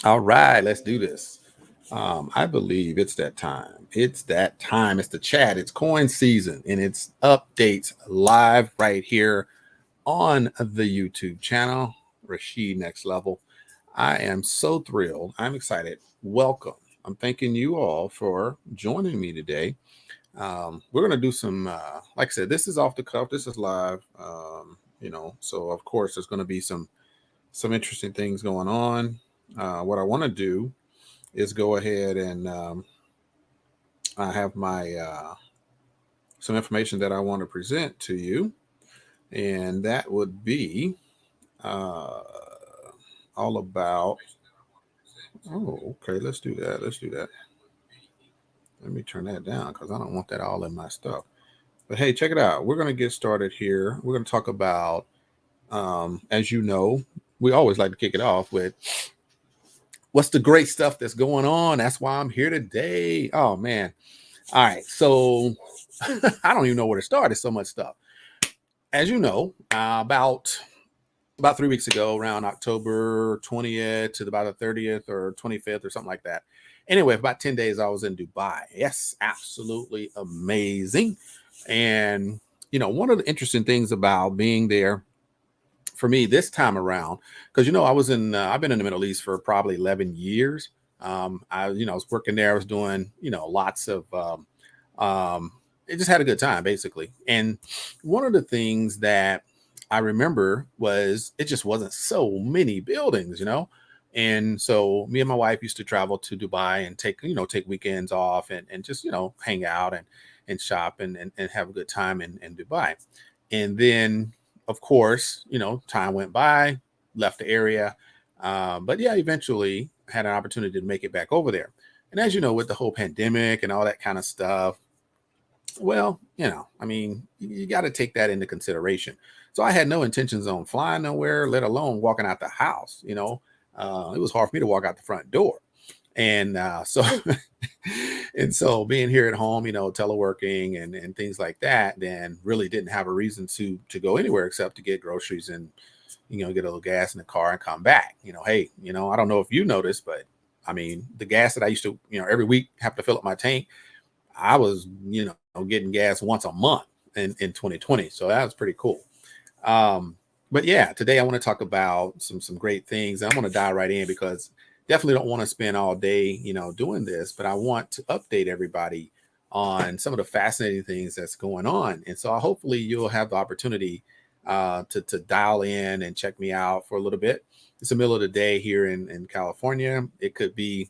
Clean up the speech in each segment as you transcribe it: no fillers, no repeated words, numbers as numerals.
All right, let's do this. I believe it's that time. It's that time. It's the chat. It's coin season, and it's updates live right here on the YouTube channel, Rashid Next Level. I am so thrilled. I'm excited. Welcome. I'm thanking you all for joining me today. We're going to do some, like I said, this is off the cuff. This is live. So of course there's going to be some interesting things going on. What I want to do is go ahead and I have my some information that I want to present to you, and that would be uh, all about. Oh, okay. Let's do that. Let's do that. Let me turn that down because I don't want that all in my stuff. But hey, check it out. We're going to get started here. We're going to talk about, as you know, we always like to kick it off with what's the great stuff that's going on. That's why I'm here today. Oh man. All right. So I don't even know where to start. There's so much stuff. As you know, about 3 weeks ago, around October 20th to about the 30th or 25th or something like that. Anyway, for about 10 days, I was in Dubai. Yes, absolutely amazing. And, one of the interesting things about being there for me this time around, because, I've been in the Middle East for probably 11 years. I was working there. I was doing, lots of, it just had a good time basically. And one of the things that I remember was it just wasn't so many buildings. And so me and my wife used to travel to Dubai and take weekends off and just, hang out and shop and have a good time in Dubai. And then, of course, time went by, left the area. But yeah, eventually had an opportunity to make it back over there. And as you know, with the whole pandemic and all that kind of stuff, well, you got to take that into consideration. So I had no intentions on flying nowhere, let alone walking out the house. It was hard for me to walk out the front door. And so, and so being here at home, teleworking and things like that, then really didn't have a reason to go anywhere except to get groceries and, get a little gas in the car and come back. Hey, I don't know if you noticed, but I mean, the gas that I used to, every week have to fill up my tank, I was, getting gas once a month in 2020. So that was pretty cool. Um, but yeah, today I want to talk about some great things. I'm going to dive right in because definitely don't want to spend all day, doing this, but I want to update everybody on some of the fascinating things that's going on. And so hopefully you'll have the opportunity to dial in and check me out for a little bit. It's the middle of the day here in California. It could be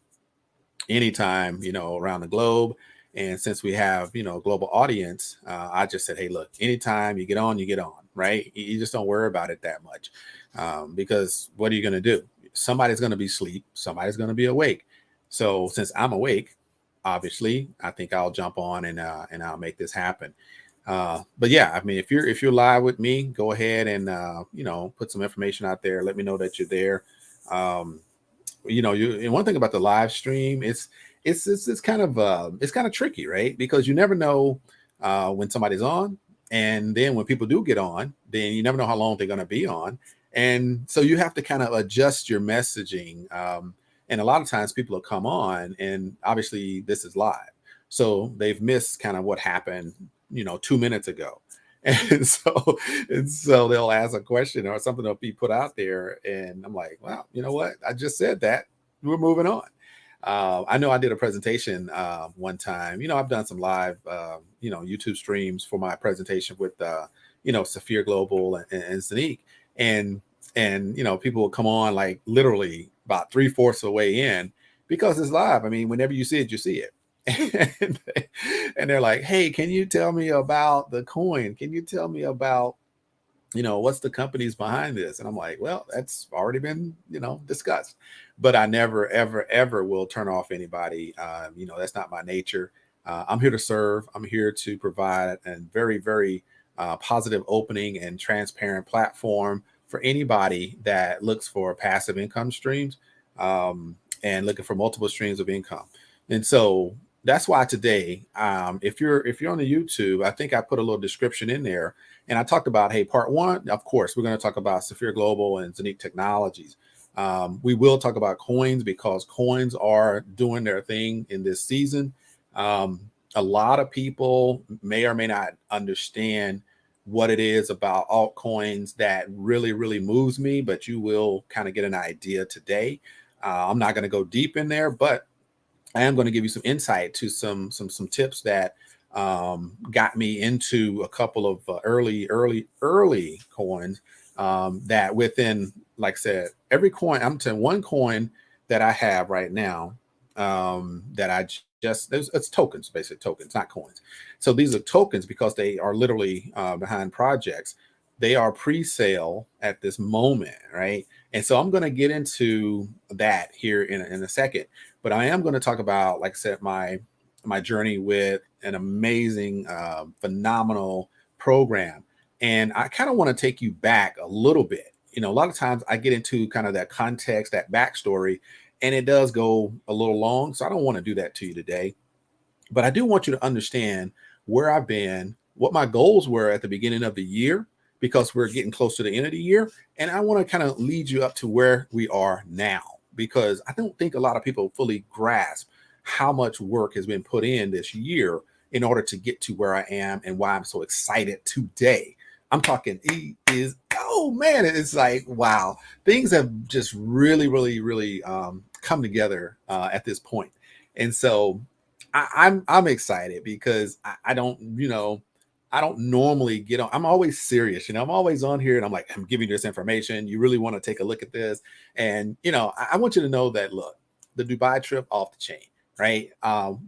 anytime, around the globe. And since we have, a global audience, I just said, hey, look, anytime you get on, right? You just don't worry about it that much because what are you going to do? Somebody's going to be asleep. Somebody's going to be awake. So since I'm awake, obviously, I think I'll jump on and I'll make this happen. But yeah, I mean, if you're live with me, go ahead and put some information out there. Let me know that you're there. Um, and one thing about the live stream, it's kind of tricky, right? Because you never know when somebody's on, and then when people do get on, then you never know how long they're going to be on, and so you have to kind of adjust your messaging. And a lot of times people will come on, and obviously this is live, so they've missed kind of what happened, 2 minutes ago. And so they'll ask a question or something will be put out there, and I'm like, well, you know what? I just said that. We're moving on. I know I did a presentation one time. I've done some live, YouTube streams for my presentation with, Saphir Global and ZENIQ, and people will come on like literally about three-fourths of the way in because it's live. I mean, whenever you see it, you see it. and, and they're like, hey, can you tell me about the coin? Can you tell me about, what's the companies behind this? And I'm like, well, that's already been, discussed. But I never, ever, ever will turn off anybody. That's not my nature. I'm here to serve. I'm here to provide a very, very positive opening and transparent platform for anybody that looks for passive income streams and looking for multiple streams of income. And so that's why today, if you're on the YouTube, I think I put a little description in there, and I talked about, hey, part one, of course, we're going to talk about Saphir Global and ZENIQ Technologies. We will talk about coins because coins are doing their thing in this season. A lot of people may or may not understand what it is about altcoins that really, really moves me, but you will kind of get an idea today. I'm not going to go deep in there, but I am going to give you some insight to some tips that got me into a couple of early coins that within, like I said, every coin. I'm telling one coin that I have right now that I just it's tokens, basically tokens, not coins. So these are tokens because they are literally behind projects. They are pre-sale at this moment, right? And so I'm going to get into that here in a second. But I am going to talk about, like I said, my journey with an amazing, phenomenal program. And I kind of want to take you back a little bit. You know, a lot of times I get into kind of that context, that backstory, and it does go a little long. So I don't want to do that to you today. But I do want you to understand where I've been, what my goals were at the beginning of the year, because we're getting close to the end of the year. And I want to kind of lead you up to where we are now, because I don't think a lot of people fully grasp how much work has been put in this year in order to get to where I am and why I'm so excited today. I'm talking, oh man, it's like, wow, things have just really, really, really come together at this point. And so I'm excited because I don't, I don't normally get on. I'm always serious, I'm always on here and I'm like, I'm giving you this information. You really want to take a look at this. And, I want you to know that, look, the Dubai trip off the chain, right?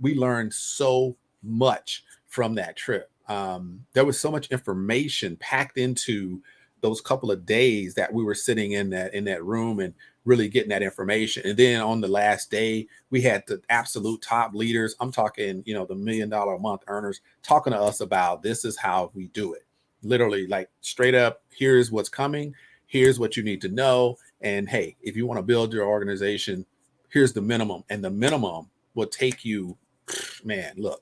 We learned so much from that trip. There was so much information packed into those couple of days that we were sitting in that room and really getting that information. And then on the last day, we had the absolute top leaders. I'm talking, the $1 million a month earners talking to us about this is how we do it. Literally, like straight up, here's what's coming. Here's what you need to know. And hey, if you want to build your organization, here's the minimum. And the minimum will take you, man, look,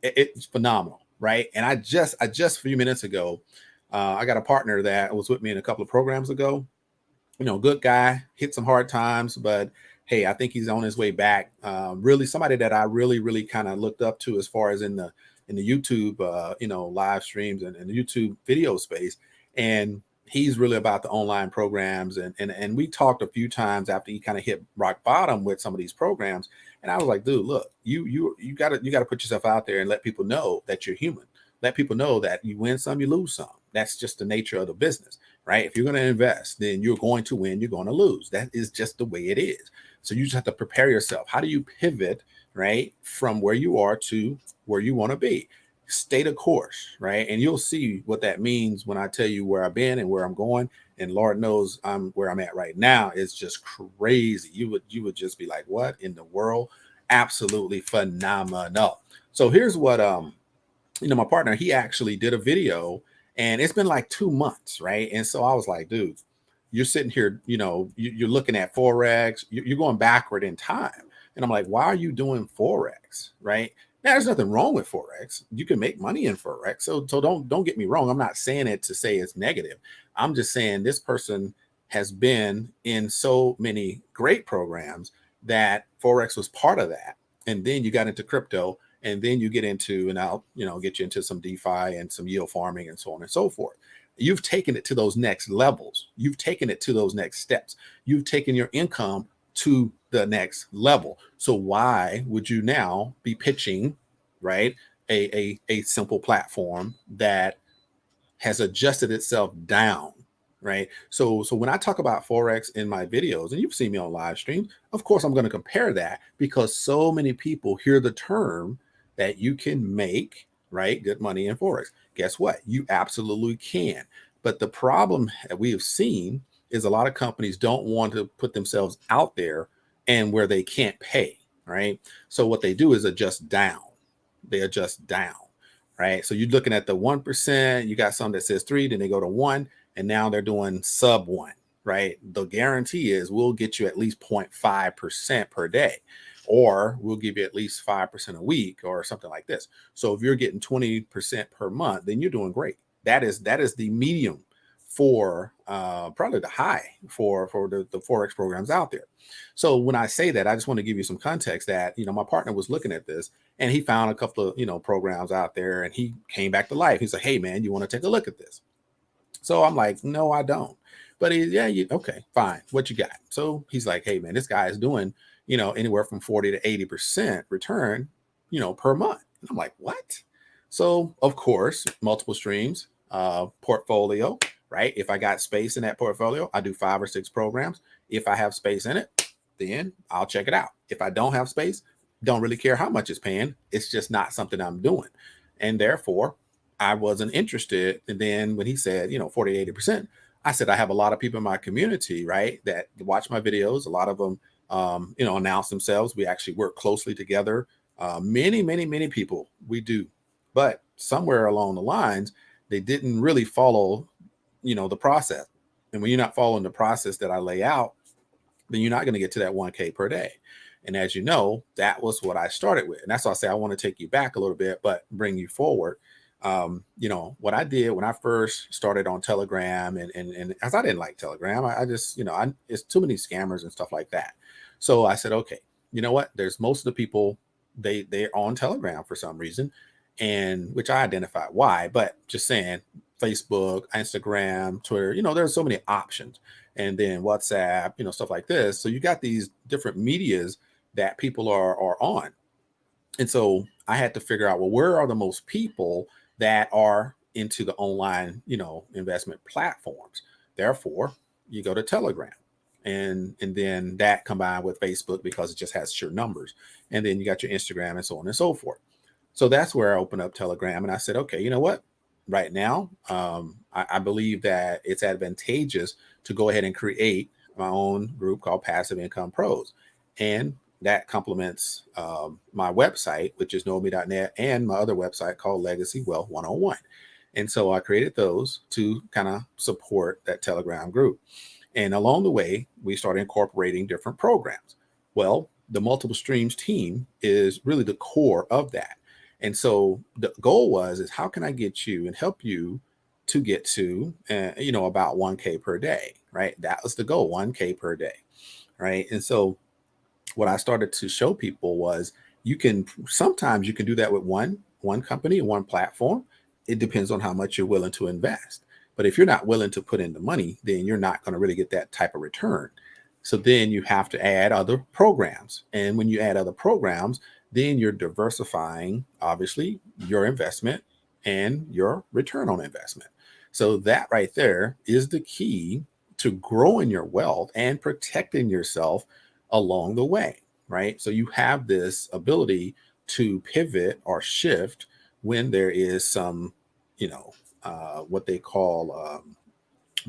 it's phenomenal, right? And I just a few minutes ago, I got a partner that was with me in a couple of programs ago. Good guy, hit some hard times, but hey, I think he's on his way back. Really, somebody that I really, really kind of looked up to as far as in the YouTube, live streams and the YouTube video space. And he's really about the online programs. And we talked a few times after he kind of hit rock bottom with some of these programs. And I was like, dude, look, you gotta put yourself out there and let people know that you're human. Let people know that you win some, you lose some. That's just the nature of the business, right? If you're going to invest, then you're going to win, you're going to lose. That is just the way it is. So you just have to prepare yourself. How do you pivot, right, from where you are to where you want to be? Stay the course, right? And you'll see what that means when I tell you where I've been and where I'm going. And Lord knows where I'm at right now is just crazy. You would just be like, what in the world? Absolutely phenomenal. So here's what my partner, he actually did a video, and it's been like 2 months, right? And so I was like, dude, you're sitting here, you're looking at Forex, you're going backward in time. And I'm like, why are you doing Forex, right? Now, there's nothing wrong with Forex. You can make money in Forex. So don't get me wrong. I'm not saying it to say it's negative. I'm just saying this person has been in so many great programs that Forex was part of that. And then you got into crypto, and then you get into, and I'll, get you into some DeFi and some yield farming and so on and so forth. You've taken it to those next levels. You've taken it to those next steps. You've taken your income to the next level. So why would you now be pitching, right, a simple platform that has adjusted itself down, right? So when I talk about Forex in my videos, and you've seen me on live streams, of course, I'm going to compare that because so many people hear the term that you can make, right, good money in Forex. Guess what? You absolutely can. But the problem that we have seen is a lot of companies don't want to put themselves out there and where they can't pay, right? So what they do is adjust down. They adjust down, right? So you're looking at the 1%, you got some that says 3, then they go to 1, and now they're doing sub 1, right? The guarantee is we'll get you at least 0.5% per day, or we'll give you at least 5% a week or something like this. So if you're getting 20% per month, then you're doing great. That is the medium for probably the high for the forex programs out there. So when I say that, I just want to give you some context that, my partner was looking at this and he found a couple of, programs out there, and he came back to life. He's like, hey man, you want to take a look at this? So I'm like, no, I don't. But okay, fine. What you got? So he's like, hey man, this guy is doing, anywhere from 40 to 80% return, per month. And I'm like, what? So of course, multiple streams, portfolio, right? If I got space in that portfolio, I do 5 or 6 programs. If I have space in it, then I'll check it out. If I don't have space, don't really care how much it's paying. It's just not something I'm doing. And therefore, I wasn't interested. And then when he said, 40, 80%, I said, I have a lot of people in my community, right, that watch my videos. A lot of them, announce themselves. We actually work closely together. Many people we do. But somewhere along the lines, they didn't really follow, the process. And when you're not following the process that I lay out, then you're not going to get to that 1K per day. And as you know, that was what I started with. And that's why I say I want to take you back a little bit, but bring you forward. What I did when I first started on Telegram, and as I didn't like Telegram, I just, it's too many scammers and stuff like that. So I said, okay, you know what? There's most of the people, they're on Telegram for some reason, and which I identified why, but just saying Facebook, Instagram, Twitter, there's so many options, and then WhatsApp, stuff like this. So you got these different medias that people are on. And so I had to figure out, well, where are the most people that are into the online, investment platforms? Therefore, you go to Telegram, and then that combined with Facebook, because it just has sheer numbers. And then you got your Instagram and so on and so forth. So that's where I opened up Telegram, and I said, okay, you know what? Right now, I believe that it's advantageous to go ahead and create my own group called Passive Income Pros. And that complements my website, which is knowme.net, and my other website called Legacy Wealth 101. And so I created those to kind of support that Telegram group. And along the way, we started incorporating different programs. Well, the multiple streams team is really the core of that. And so the goal is how can I get you and help you to get to, about 1K per day, right? That was the goal, 1K per day, right? And so what I started to show people was sometimes you can do that with one company, one platform. It depends on how much you're willing to invest. But if you're not willing to put in the money, then you're not going to really get that type of return. So then you have to add other programs. And when you add other programs, then you're diversifying, obviously, your investment and your return on investment. So that right there is the key to growing your wealth and protecting yourself along the way, right? So you have this ability to pivot or shift when there is some, what they call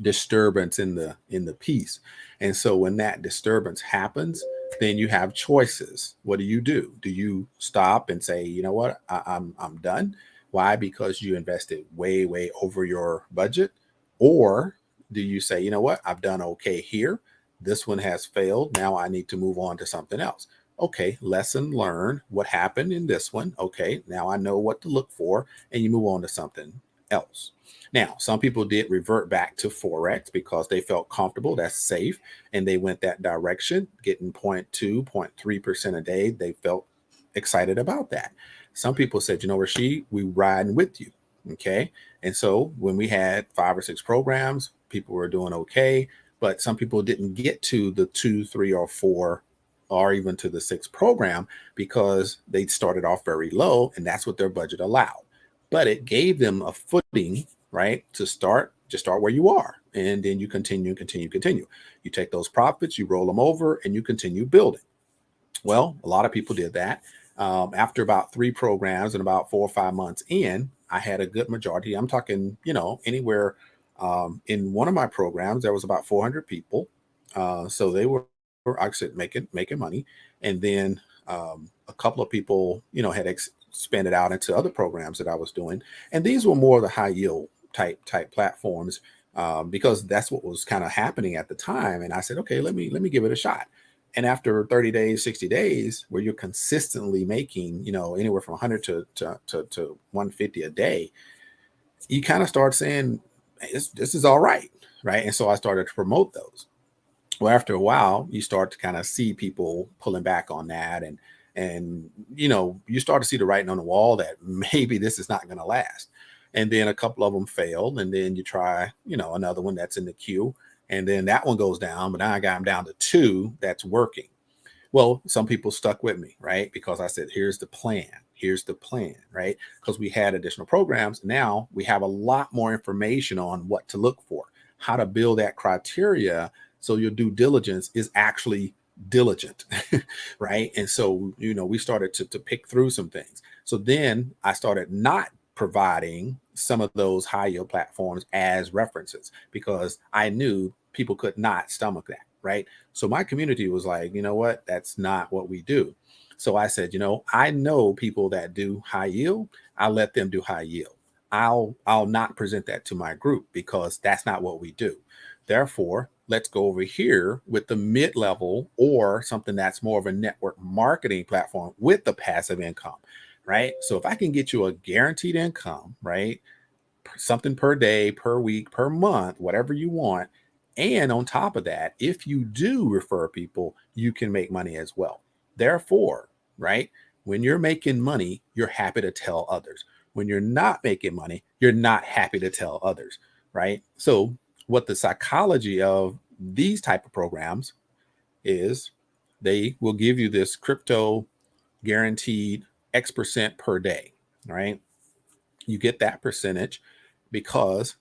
disturbance in the piece. And so when that disturbance happens, then you have choices. What do? Do you stop and say, you know what, I'm done? Why? Because you invested way over your budget? Or do you say, you know what, I've done okay here. This one has failed. Now I need to move on to something else. Okay, lesson learned. What happened in this one? Okay, now I know what to look for, and you move on to something else. Now, some people did revert back to Forex because they felt comfortable, that's safe, and they went that direction, getting 0.2, 0.3% a day. They felt excited about that. Some people said, Rashid, we riding with you. Okay. And so when we had 5 or 6 programs, people were doing okay, but some people didn't get to the 2, 3, or 4, or even to the 6 program because they started off very low, and that's what their budget allowed. But it gave them a footing, right, to start. Just start where you are, and then you continue. You take those profits, you roll them over, and you continue building. Well, a lot of people did that. After about 3 programs and about 4 or 5 months in, I had a good majority. I'm talking, anywhere in one of my programs, there was about 400 people. So they were, I said, making money. And then a couple of people, had expanded out into other programs that I was doing. And these were more of the high yield type platforms because that's what was kind of happening at the time. And I said, okay, let me give it a shot. And after 30 days, 60 days, where you're consistently making, anywhere from 100 to 150 a day, you kind of start saying, hey, this is all right. Right. And so I started to promote those. Well, after a while, you start to kind of see people pulling back on that. And, you start to see the writing on the wall that maybe this is not going to last. And then a couple of them failed. And then you try, another one that's in the queue. And then that one goes down. But now I got them down to two that's working. Well, some people stuck with me, right? Because I said, here's the plan. Here's the plan, right? Because we had additional programs. Now we have a lot more information on what to look for, how to build that criteria so your due diligence is actually diligent, right? And so, we started to pick through some things. So then I started not providing some of those high yield platforms as references because I knew people could not stomach that, right? So my community was like, you know what? That's not what we do. So I said, I know people that do high yield. I'll let them do high yield. I'll not present that to my group because that's not what we do. Therefore, let's go over here with the mid-level or something that's more of a network marketing platform with the passive income, right? So if I can get you a guaranteed income, right? Something per day, per week, per month, whatever you want. And on top of that, if you do refer people, you can make money as well. Therefore, right, when you're making money, you're happy to tell others. When you're not making money, you're not happy to tell others, right? So what the psychology of these type of programs is, they will give you this crypto guaranteed X% per day, right? You get that percentage because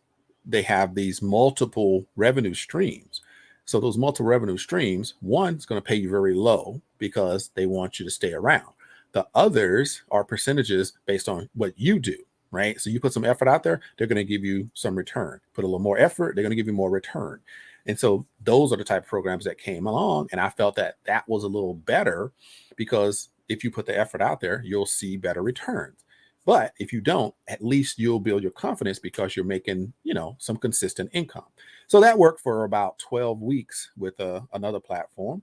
they have these multiple revenue streams. So those multiple revenue streams, one is going to pay you very low because they want you to stay around. The others are percentages based on what you do, right? So you put some effort out there, they're going to give you some return. Put a little more effort, they're going to give you more return. And so those are the type of programs that came along. And I felt that that was a little better because if you put the effort out there, you'll see better returns. But if you don't, at least you'll build your confidence because you're making, some consistent income. So that worked for about 12 weeks with another platform.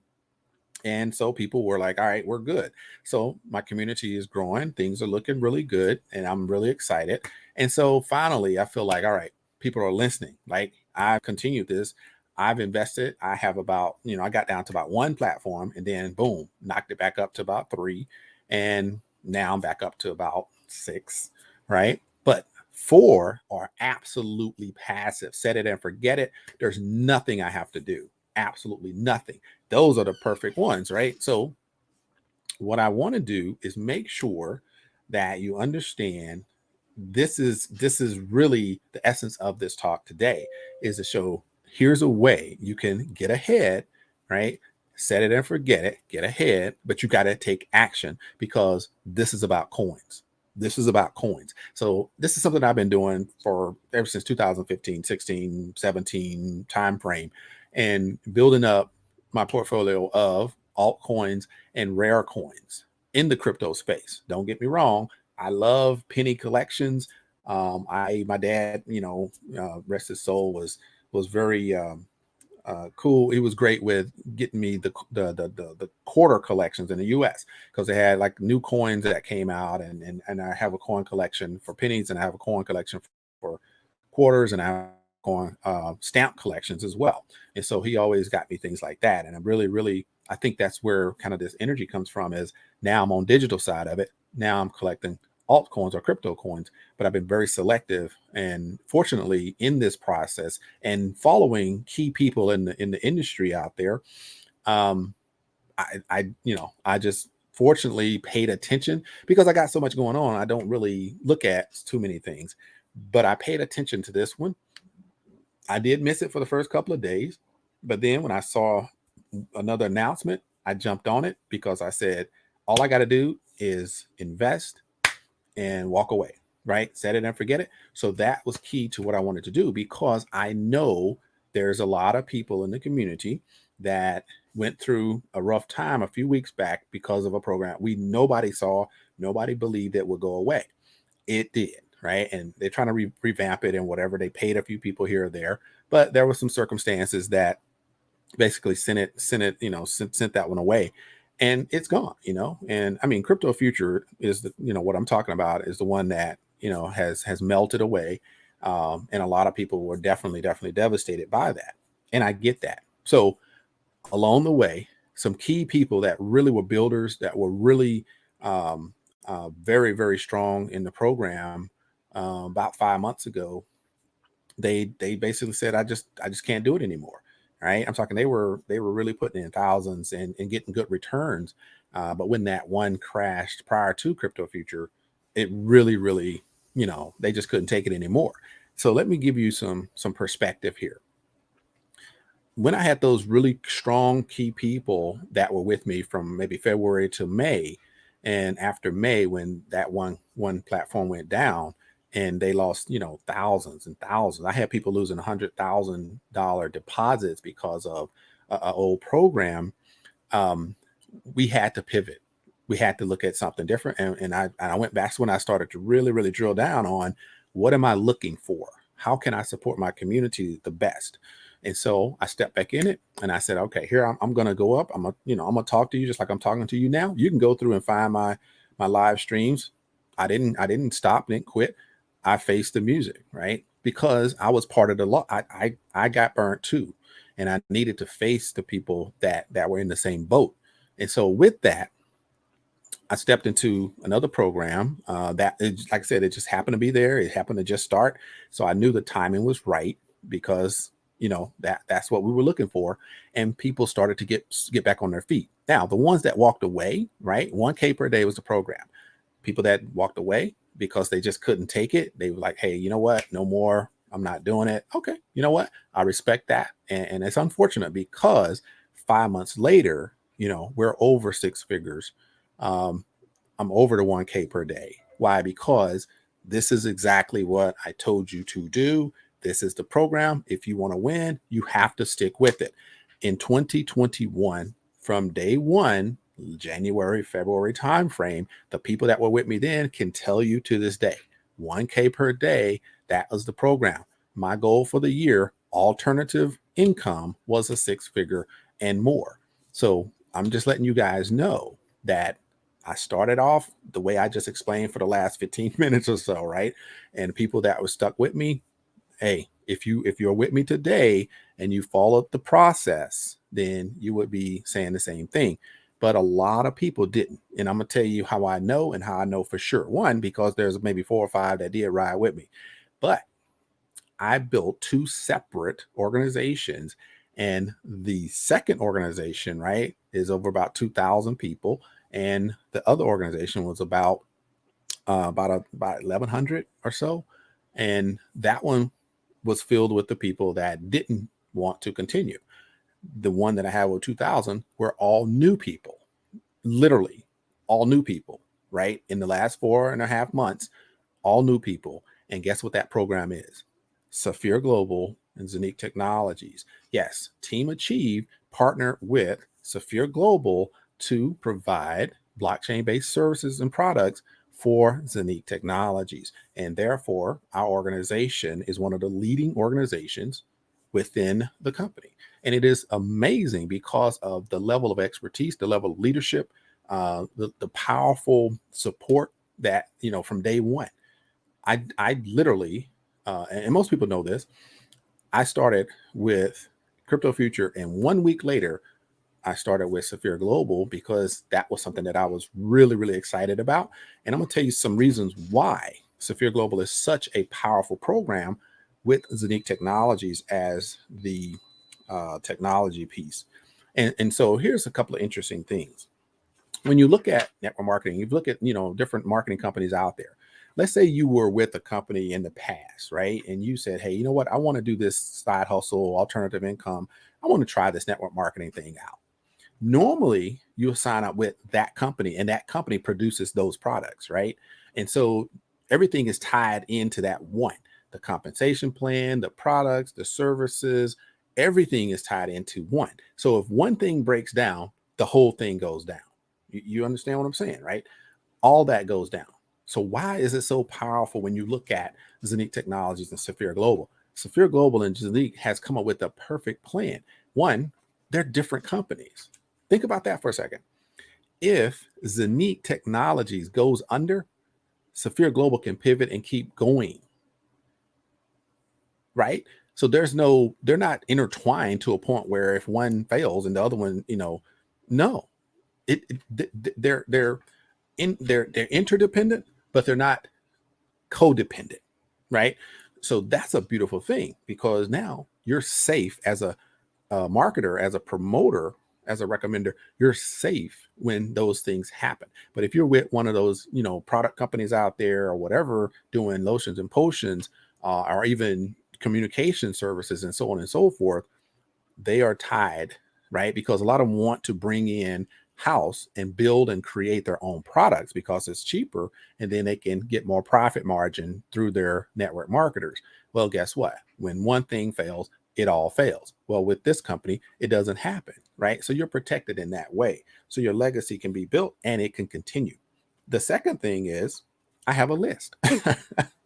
And so people were like, all right, we're good. So my community is growing. Things are looking really good. And I'm really excited. And so finally, I feel like, all right, people are listening. Like I've continued this. I've invested. I have about, I got down to about one platform and then boom, knocked it back up to about three. And now I'm back up to about six, right? But four are absolutely passive. Set it and forget it. There's nothing I have to do. Absolutely nothing. Those are the perfect ones, right? So what I want to do is make sure that you understand this is really the essence of this talk today, is to show here's a way you can get ahead, right? Set it and forget it, get ahead, but you got to take action because this is about coins. This is about coins. So this is something I've been doing for ever since 2015, 16, 17 time frame, and building up my portfolio of altcoins and rare coins in the crypto space. Don't get me wrong. I love penny collections. My dad, rest his soul, was very cool. He was great with getting me the quarter collections in the U.S. because they had like new coins that came out, and I have a coin collection for pennies, and I have a coin collection for quarters, and I have coin stamp collections as well. And so he always got me things like that, and I'm really I think that's where kind of this energy comes from. Is now I'm on digital side of it. Now I'm collecting altcoins or crypto coins, but I've been very selective. And fortunately, in this process and following key people in the industry out there, um, I just fortunately paid attention because I got so much going on. I don't really look at too many things, but I paid attention to this one. I did miss it for the first couple of days, but then when I saw another announcement, I jumped on it because I said, all I got to do is invest and walk away, right? Set it and forget it. So that was key to what I wanted to do because I know there's a lot of people in the community that went through a rough time a few weeks back because of a program nobody saw, nobody believed it would go away. It did, right? And they're trying to revamp it and whatever. They paid a few people here or there, but there were some circumstances that basically sent that one away, and it's gone. And I mean, crypto future is what I'm talking about, is the one that has melted away. And a lot of people were definitely devastated by that. And I get that. So along the way, some key people that really were builders, that were really very strong in the program, about 5 months ago, they basically said, I just can't do it anymore. Right. I'm talking, they were really putting in thousands and getting good returns. But when that one crashed prior to Crypto Future, it really, they just couldn't take it anymore. So let me give you some perspective here. When I had those really strong key people that were with me from maybe February to May, and after May, when that one platform went down and they lost, thousands and thousands, I had people losing $100,000 deposits because of a old program. um, we had to pivot. We had to look at something different. And I went back to when I started to really drill down on what am I looking for? How can I support my community the best? And so I stepped back in it and I said, okay, here I'm going to go up. I'm going to talk to you just like I'm talking to you now. You can go through and find my live streams. I didn't stop, didn't quit. I faced the music, right? Because I was part of the law. I got burnt too. And I needed to face the people that were in the same boat. And so with that, I stepped into another program like I said, it just happened to be there. It happened to just start. So I knew the timing was right because, that's what we were looking for. And people started to get back on their feet. Now, the ones that walked away, right? 1K per day was the program. People that walked away because they just couldn't take it. They were like, hey, you know what? No more. I'm not doing it. Okay. You know what? I respect that. And it's unfortunate because 5 months later, we're over six figures. Um, I'm over the 1K per day. Why? Because this is exactly what I told you to do. This is the program. If you want to win, you have to stick with it. In 2021, from day one, January, February timeframe, the people that were with me then can tell you to this day, 1K per day, that was the program. My goal for the year, alternative income, was a six figure and more. So I'm just letting you guys know that I started off the way I just explained for the last 15 minutes or so, right? And people that were stuck with me, hey, if you're with me today and you followed the process, then you would be saying the same thing. But a lot of people didn't. And I'm gonna tell you how I know and how I know for sure. One, because there's maybe 4 or 5 that did ride with me. But I built two separate organizations. And the second organization, right, is over about 2,000 people. And the other organization was about 1,100 or so. And that one was filled with the people that didn't want to continue. The one that I had with 2,000 were all new people, literally all new people, right? In the last 4.5 months, all new people. And guess what that program is? Saphir Global and ZENIQ Technologies. Yes, Team Achieve partnered with Saphir Global to provide blockchain-based services and products for ZENIQ Technologies. And therefore, our organization is one of the leading organizations within the company. And it is amazing because of the level of expertise, the level of leadership, the powerful support that, from day one. I literally, and most people know this, I started with Crypto Future, and 1 week later, I started with Saphir Global because that was something that I was really excited about. And I'm going to tell you some reasons why Saphir Global is such a powerful program with ZENIQ Technologies as the technology piece. And so here's a couple of interesting things. When you look at network marketing, you look at, different marketing companies out there. Let's say you were with a company in the past, right? And you said, hey, you know what? I want to do this side hustle, alternative income. I want to try this network marketing thing out. Normally, you'll sign up with that company and that company produces those products, right? And so everything is tied into that one. The compensation plan, the products, the services, everything is tied into one. So if one thing breaks down, the whole thing goes down. You understand what I'm saying, right? All that goes down. So why is it so powerful when you look at ZENIQ Technologies and Saphir Global? Saphir Global and ZENIQ has come up with a perfect plan. One, they're different companies. Think about that for a second. If ZENIQ Technologies goes under, Saphir Global can pivot and keep going. right? So they're not intertwined to a point where if one fails and the other one, no, they're interdependent, but they're not codependent, right? So that's a beautiful thing because now you're safe as a marketer, as a promoter, as a recommender. You're safe when those things happen. But if you're with one of those, product companies out there or whatever, doing lotions and potions, or even communication services and so on and so forth, they are tied, right? Because a lot of them want to bring in house and build and create their own products because it's cheaper, and then they can get more profit margin through their network marketers. Well, guess what? When one thing fails, it all fails. Well, with this company, it doesn't happen, right? So you're protected in that way. So your legacy can be built and it can continue. The second thing is I have a list.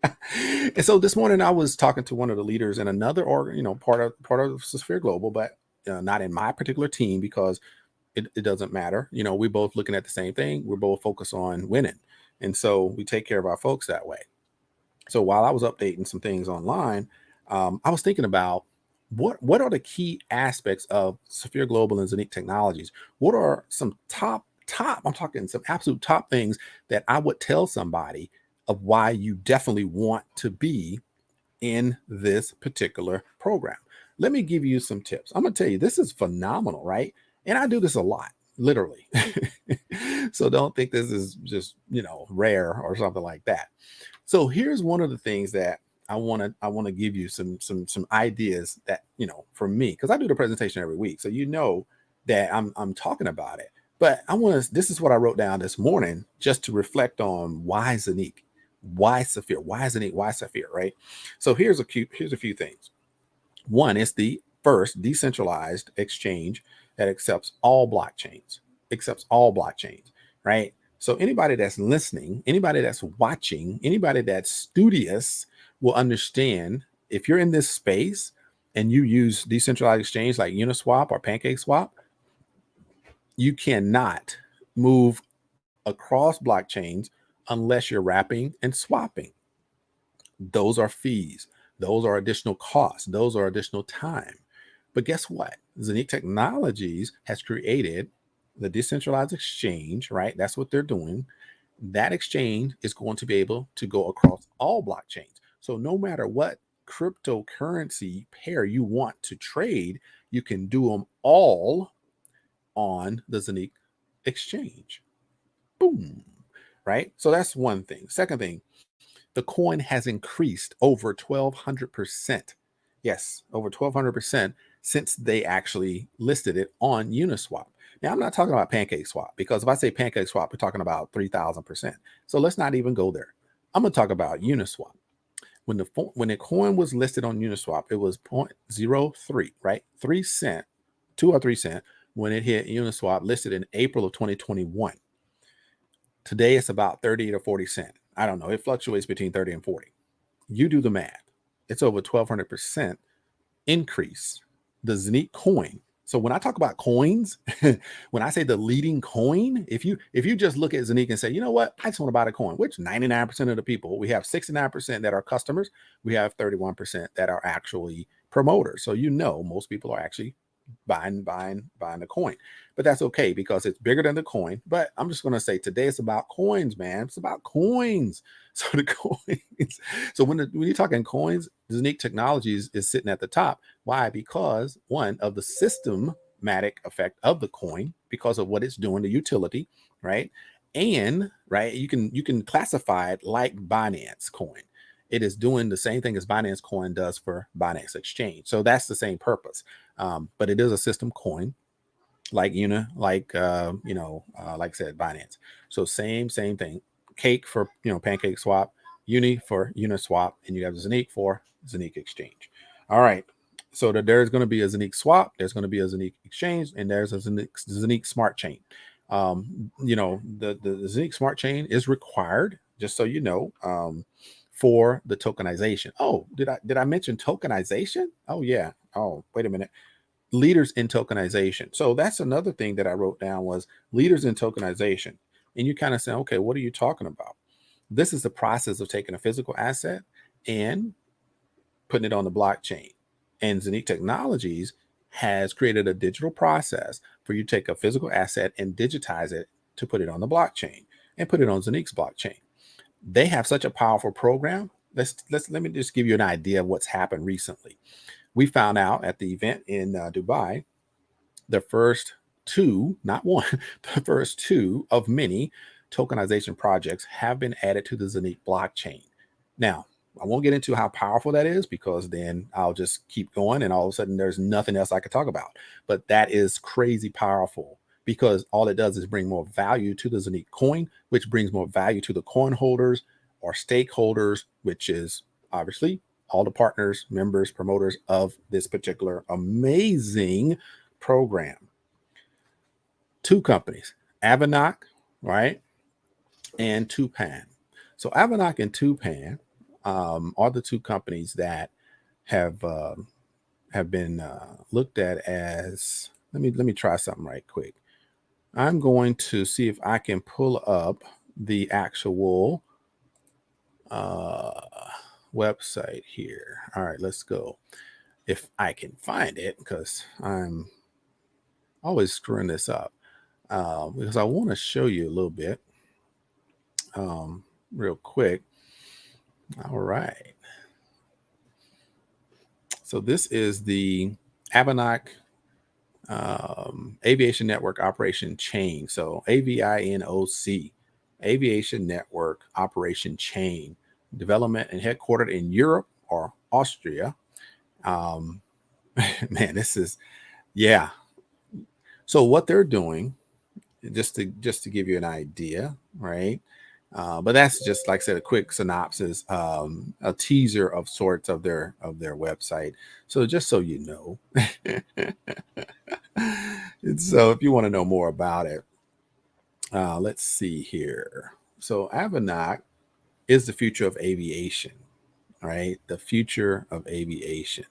And so this morning I was talking to one of the leaders in another part of Sphere Global, but not in my particular team because it doesn't matter. We're both looking at the same thing. We're both focused on winning. And so we take care of our folks that way. So while I was updating some things online, I was thinking about what are the key aspects of Sphere Global and ZENIQ Technologies? What are some top, I'm talking some absolute top things that I would tell somebody of why you definitely want to be in this particular program. Let me give you some tips. I'm going to tell you, this is phenomenal, right? And I do this a lot, literally. So don't think this is just, rare or something like that. So here's one of the things that I want to give you some ideas that, for me, because I do the presentation every week. So that I'm talking about it. But this is what I wrote down this morning just to reflect on why ZENIQ, why Sphere, why ZENIQ, why Sphere, right? So here's a few things. One is the first decentralized exchange that accepts all blockchains, right? So anybody that's listening, anybody that's watching, anybody that's studious will understand if you're in this space and you use decentralized exchange like Uniswap or PancakeSwap, you cannot move across blockchains unless you're wrapping and swapping. Those are fees. Those are additional costs. Those are additional time. But guess what? ZENIQ Technologies has created the decentralized exchange, right? That's what they're doing. That exchange is going to be able to go across all blockchains. So no matter what cryptocurrency pair you want to trade, you can do them all on the ZENIQ exchange. Boom. Right? So that's one thing. Second thing, the coin has increased over 1,200%. Yes, over 1,200% since they actually listed it on Uniswap. Now, I'm not talking about PancakeSwap because if I say PancakeSwap, we're talking about 3,000%. So let's not even go there. I'm going to talk about Uniswap. When the coin was listed on Uniswap, it was 0.03, right? 3 cent, 2 or 3 cent when it hit Uniswap, listed in April of 2021. Today it's about 30 to 40 cent. I don't know. It fluctuates between 30 and 40. You do the math. It's over 1,200% increase. The ZENIQ coin. So when I talk about coins, when I say the leading coin, if you just look at ZENIQ and say, you know what, I just want to buy the coin, which 99% of the people, we have 69% that are customers, we have 31% that are actually promoters. So most people are actually buying the coin, but that's okay because it's bigger than the coin. But I'm just going to say today it's about coins, man. It's about coins. So the coins. So when you're talking coins, ZENIQ Technologies is sitting at the top. Why? Because one of the systematic effect of the coin, because of what it's doing, the utility, right? And right, you can classify it like Binance coin. It is doing the same thing as Binance coin does for Binance Exchange. So that's the same purpose. But it is a system coin, like like I said, Binance. So same thing. Cake for PancakeSwap, Uni for Uniswap, and you have ZENIQ for ZENIQ Exchange. All right. So there's going to be a ZENIQ swap, there's going to be a ZENIQ exchange, and there's a ZENIQ smart chain. The ZENIQ smart chain is required, just so you know, for the tokenization. Oh, did I mention tokenization? Oh yeah. Oh, wait a minute. Leaders in tokenization. So that's another thing that I wrote down was leaders in tokenization. And you kind of say, okay, what are you talking about? This is the process of taking a physical asset and putting it on the blockchain. And ZENIQ Technologies has created a digital process for you to take a physical asset and digitize it to put it on the blockchain and put it on ZENIQ's blockchain. They have such a powerful program. Let me just give you an idea of what's happened recently. We found out at the event in Dubai, the first two, not one, the first two of many tokenization projects have been added to the ZENIQ blockchain. Now, I won't get into how powerful that is because then I'll just keep going and all of a sudden there's nothing else I could talk about. But that is crazy powerful because all it does is bring more value to the ZENIQ coin, which brings more value to the coin holders or stakeholders, which is obviously all the partners, members, promoters of this particular amazing program. Two companies, Avanac, right, and Tupan. So Avanac and Tupan are the two companies that have been looked at as. Let me try something right quick. I'm going to see if I can pull up the actual website here. All right, let's go. If I can find it, because I'm always screwing this up, because I want to show you a little bit real quick. All right. So this is the Avanac Aviation Network Operation Chain. So AVINOC, Aviation Network Operation Chain, development and headquartered in Europe or Austria. Man, this is, yeah. So what they're doing, just to give you an idea, right? But that's just, like I said, a quick synopsis, a teaser of sorts of their website. So just so you know, so if you want to know more about it, let's see here. So Avanac is the future of aviation, right? The future of aviation.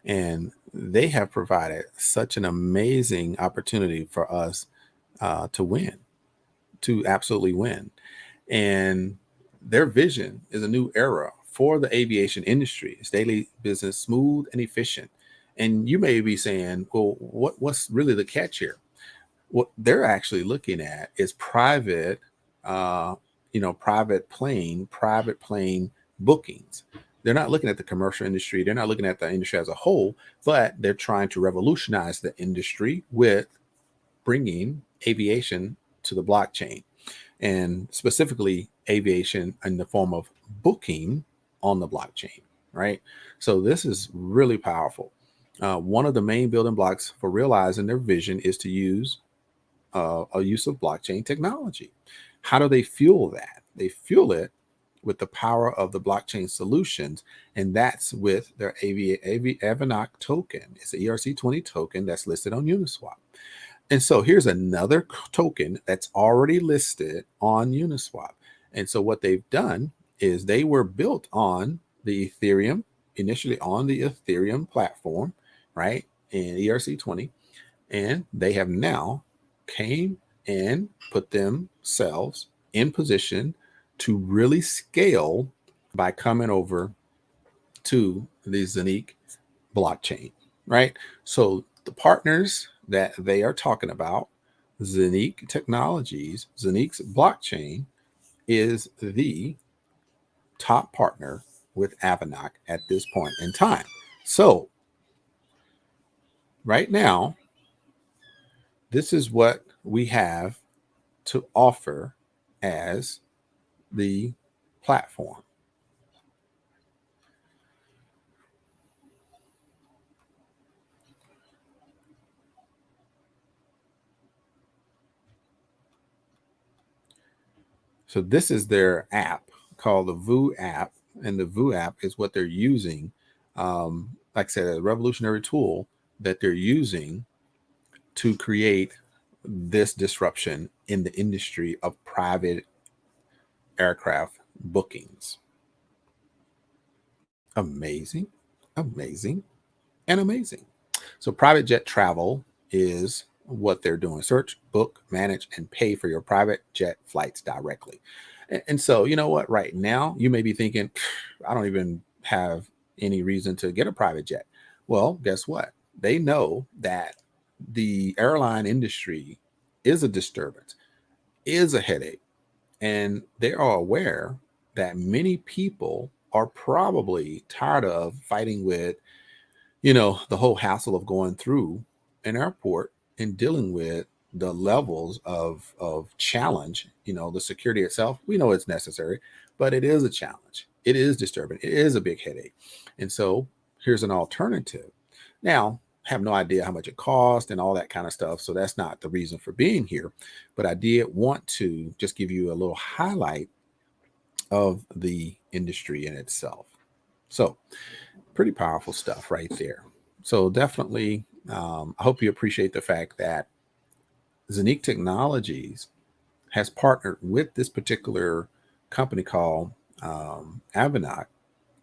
And they have provided such an amazing opportunity for us to win, to absolutely win. And their vision is a new era for the aviation industry. It's daily business, smooth and efficient. And you may be saying, well, what's really the catch here? What they're actually looking at is private plane bookings. They're not looking at the commercial industry. They're not looking at the industry as a whole, but they're trying to revolutionize the industry with bringing aviation to the blockchain, and specifically aviation in the form of booking on the blockchain, right? So this is really powerful. One of the main building blocks for realizing their vision is to use a use of blockchain technology. How do they fuel that? They fuel it with the power of the blockchain solutions, and that's with their Avanac token. It's an ERC20 token that's listed on Uniswap. And so here's another token that's already listed on Uniswap. And so what they've done is they were built on the Ethereum, initially on the Ethereum platform, right, in ERC20, and they have now came and put themselves in position to really scale by coming over to the ZENIQ blockchain, right? So the partners that they are talking about, ZENIQ Technologies, ZENIQ's blockchain is the top partner with Avanac at this point in time. So right now, this is what we have to offer as the platform. So this is their app called the VU app, and the VU app is what they're using. Like I said, a revolutionary tool that they're using to create this disruption in the industry of private aircraft bookings. Amazing, amazing, and amazing. So private jet travel is what they're doing. Search, book, manage, and pay for your private jet flights directly. And so, you know what? Right now, you may be thinking, I don't even have any reason to get a private jet. Well, guess what? They know that the airline industry is a disturbance, is a headache, and they are aware that many people are probably tired of fighting with, the whole hassle of going through an airport and dealing with the levels of challenge. The security itself, we know it's necessary, but it is a challenge. It is disturbing. It is a big headache. And so here's an alternative. Now, I have no idea how much it costs and all that kind of stuff. So that's not the reason for being here. But I did want to just give you a little highlight of the industry in itself. So pretty powerful stuff right there. So definitely, I hope you appreciate the fact that ZENIQ Technologies has partnered with this particular company called Avinac,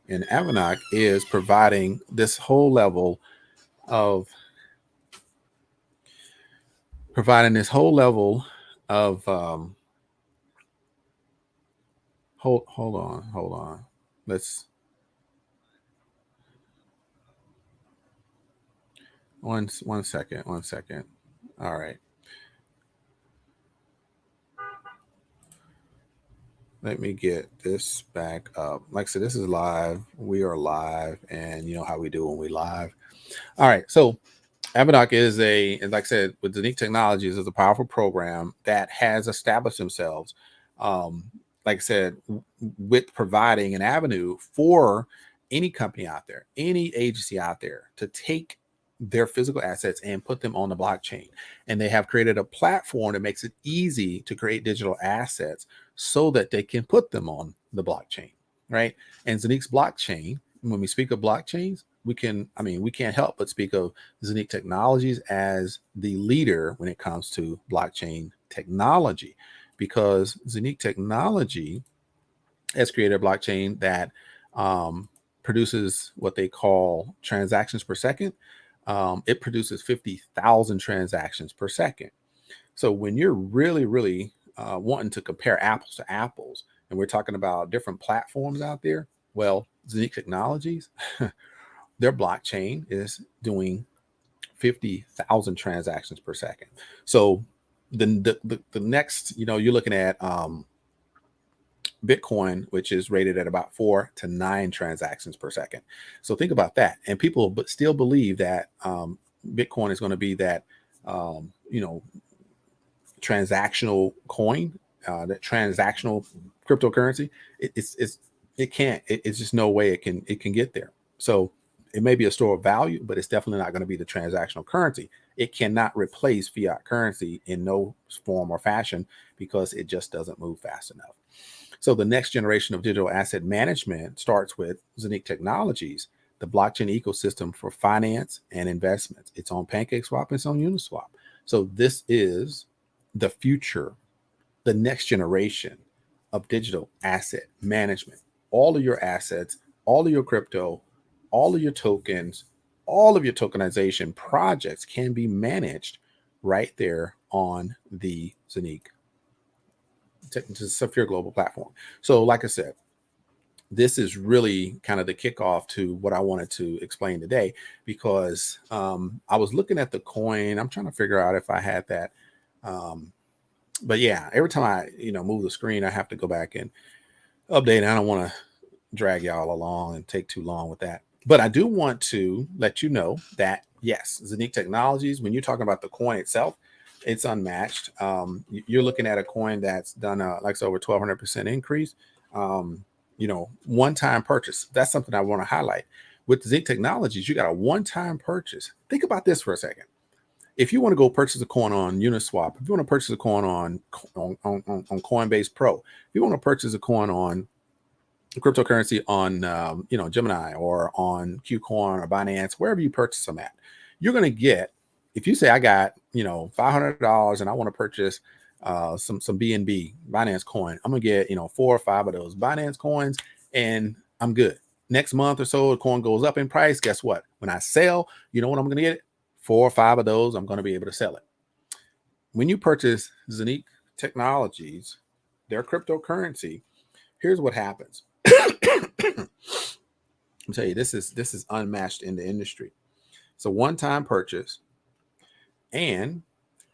and Avinac is providing this whole level of hold on. Let's one second. All right. Let me get this back up. Like I said, this is live. We are live, and you know how we do when we live. All right. So Abadoc is and like I said, with ZENIQ Technologies, is a powerful program that has established themselves, like I said, with providing an avenue for any company out there, any agency out there to take their physical assets and put them on the blockchain. And they have created a platform that makes it easy to create digital assets so that they can put them on the blockchain, right? And ZENIQ's blockchain, when we speak of blockchains, we can't help but speak of ZENIQ Technologies as the leader when it comes to blockchain technology, because ZENIQ Technology has created a blockchain that produces what they call transactions per second. It produces 50,000 transactions per second. So when you're really wanting to compare apples to apples, and we're talking about different platforms out there, well, ZENIQ Technologies, their blockchain is doing 50,000 transactions per second. So the next, you're looking at Bitcoin, which is rated at about 4 to 9 transactions per second. So think about that. And people but still believe that Bitcoin is going to be that transactional coin, that transactional cryptocurrency. It's just no way it can get there. So it may be a store of value, but it's definitely not going to be the transactional currency. It cannot replace fiat currency in no form or fashion because it just doesn't move fast enough. So the next generation of digital asset management starts with ZENIQ Technologies, the blockchain ecosystem for finance and investments. It's on PancakeSwap, it's on Uniswap. So this is the future, the next generation of digital asset management. All of your assets, all of your crypto, all of your tokens, all of your tokenization projects can be managed right there on the ZENIQ Sapphire Global platform. So like I said, this is really kind of the kickoff to what I wanted to explain today, because I was looking at the coin. I'm trying to figure out if I had that. But yeah, every time I, move the screen, I have to go back and update. And I don't want to drag y'all along and take too long with that. But I do want to let you know that, yes, ZENIQ Technologies, when you're talking about the coin itself, it's unmatched. You're looking at a coin that's done like over 1,200% increase. One-time purchase. That's something I want to highlight. With ZENIQ Technologies, you got a one-time purchase. Think about this for a second. If you want to go purchase a coin on Uniswap, if you want to purchase a coin on Coinbase Pro, if you want to purchase a coin on cryptocurrency on Gemini or on Qcoin or Binance, wherever you purchase them at, you're going to get, if you say I got $500 and I want to purchase some BNB Binance coin, I'm gonna get 4 or 5 of those Binance coins and I'm good. Next month or so, the coin goes up in price. Guess what? When I sell, you know what I'm gonna get? 4 or 5 of those, I'm gonna be able to sell it. When you purchase ZENIQ Technologies, their cryptocurrency, here's what happens. I'm telling you, this is unmatched in the industry. It's a one-time purchase, and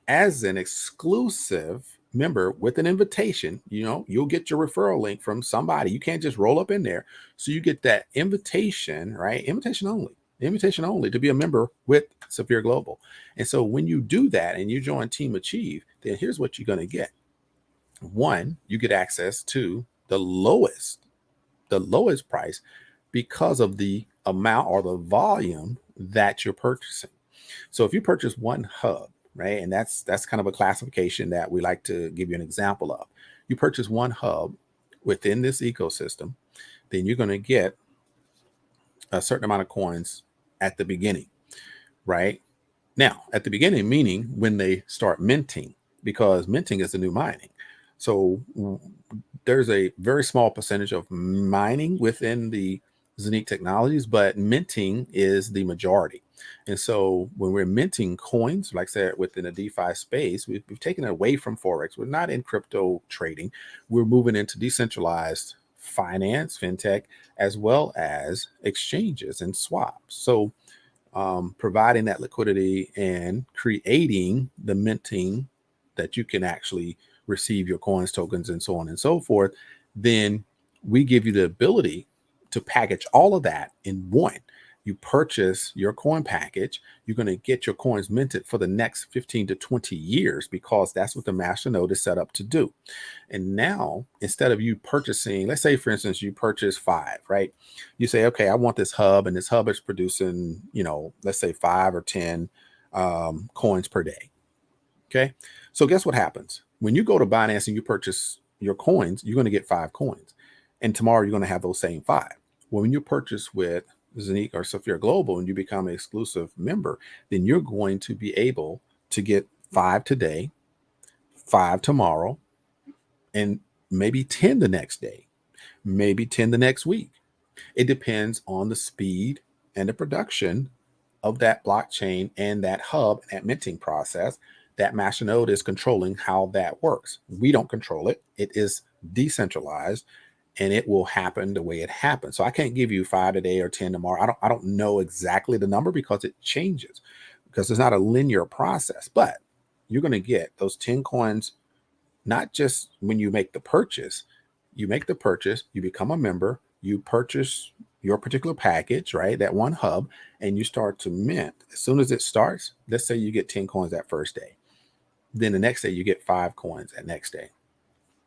as an exclusive member with an invitation, you'll get your referral link from somebody. You can't just roll up in there. So you get that invitation, right? Invitation only to be a member with Saphir Global. And so when you do that and you join Team Achieve, then here's what you're going to get. One, you get access to the lowest price because of the amount or the volume that you're purchasing. So if you purchase one hub, right, and that's kind of a classification that we like to give you an example of. You purchase one hub within this ecosystem, then you're going to get a certain amount of coins at the beginning, right? Now, at the beginning, meaning when they start minting, because minting is the new mining. So there's a very small percentage of mining within the ZENIQ technologies, but minting is the majority. And so when we're minting coins, like I said, within a DeFi space, we've taken it away from Forex. We're not in crypto trading. We're moving into decentralized finance, fintech, as well as exchanges and swaps. So providing that liquidity and creating the minting that you can actually receive your coins, tokens, and so on and so forth, then we give you the ability to package all of that in one. You purchase your coin package, you're going to get your coins minted for the next 15 to 20 years because that's what the masternode is set up to do. And now, instead of you purchasing, let's say, for instance, you purchase 5, right? You say, okay, I want this hub, and this hub is producing, let's say 5 or 10 coins per day. Okay. So guess what happens? When you go to Binance and you purchase your coins, you're going to get 5 coins. And tomorrow you're going to have those same 5. Well, when you purchase with ZENIQ or Saphir Global and you become an exclusive member, then you're going to be able to get 5 today, 5 tomorrow, and maybe 10 the next day, maybe 10 the next week. It depends on the speed and the production of that blockchain and that hub, that minting process. That masternode is controlling how that works. We don't control it. It is decentralized, and it will happen the way it happens. So I can't give you 5 today or 10 tomorrow. I don't know exactly the number because it changes, because it's not a linear process. But you're going to get those 10 coins, not just when you make the purchase. You make the purchase, you become a member, you purchase your particular package, right? That one hub, and you start to mint. As soon as it starts, let's say you get 10 coins that first day. Then the next day you get 5 coins that next day.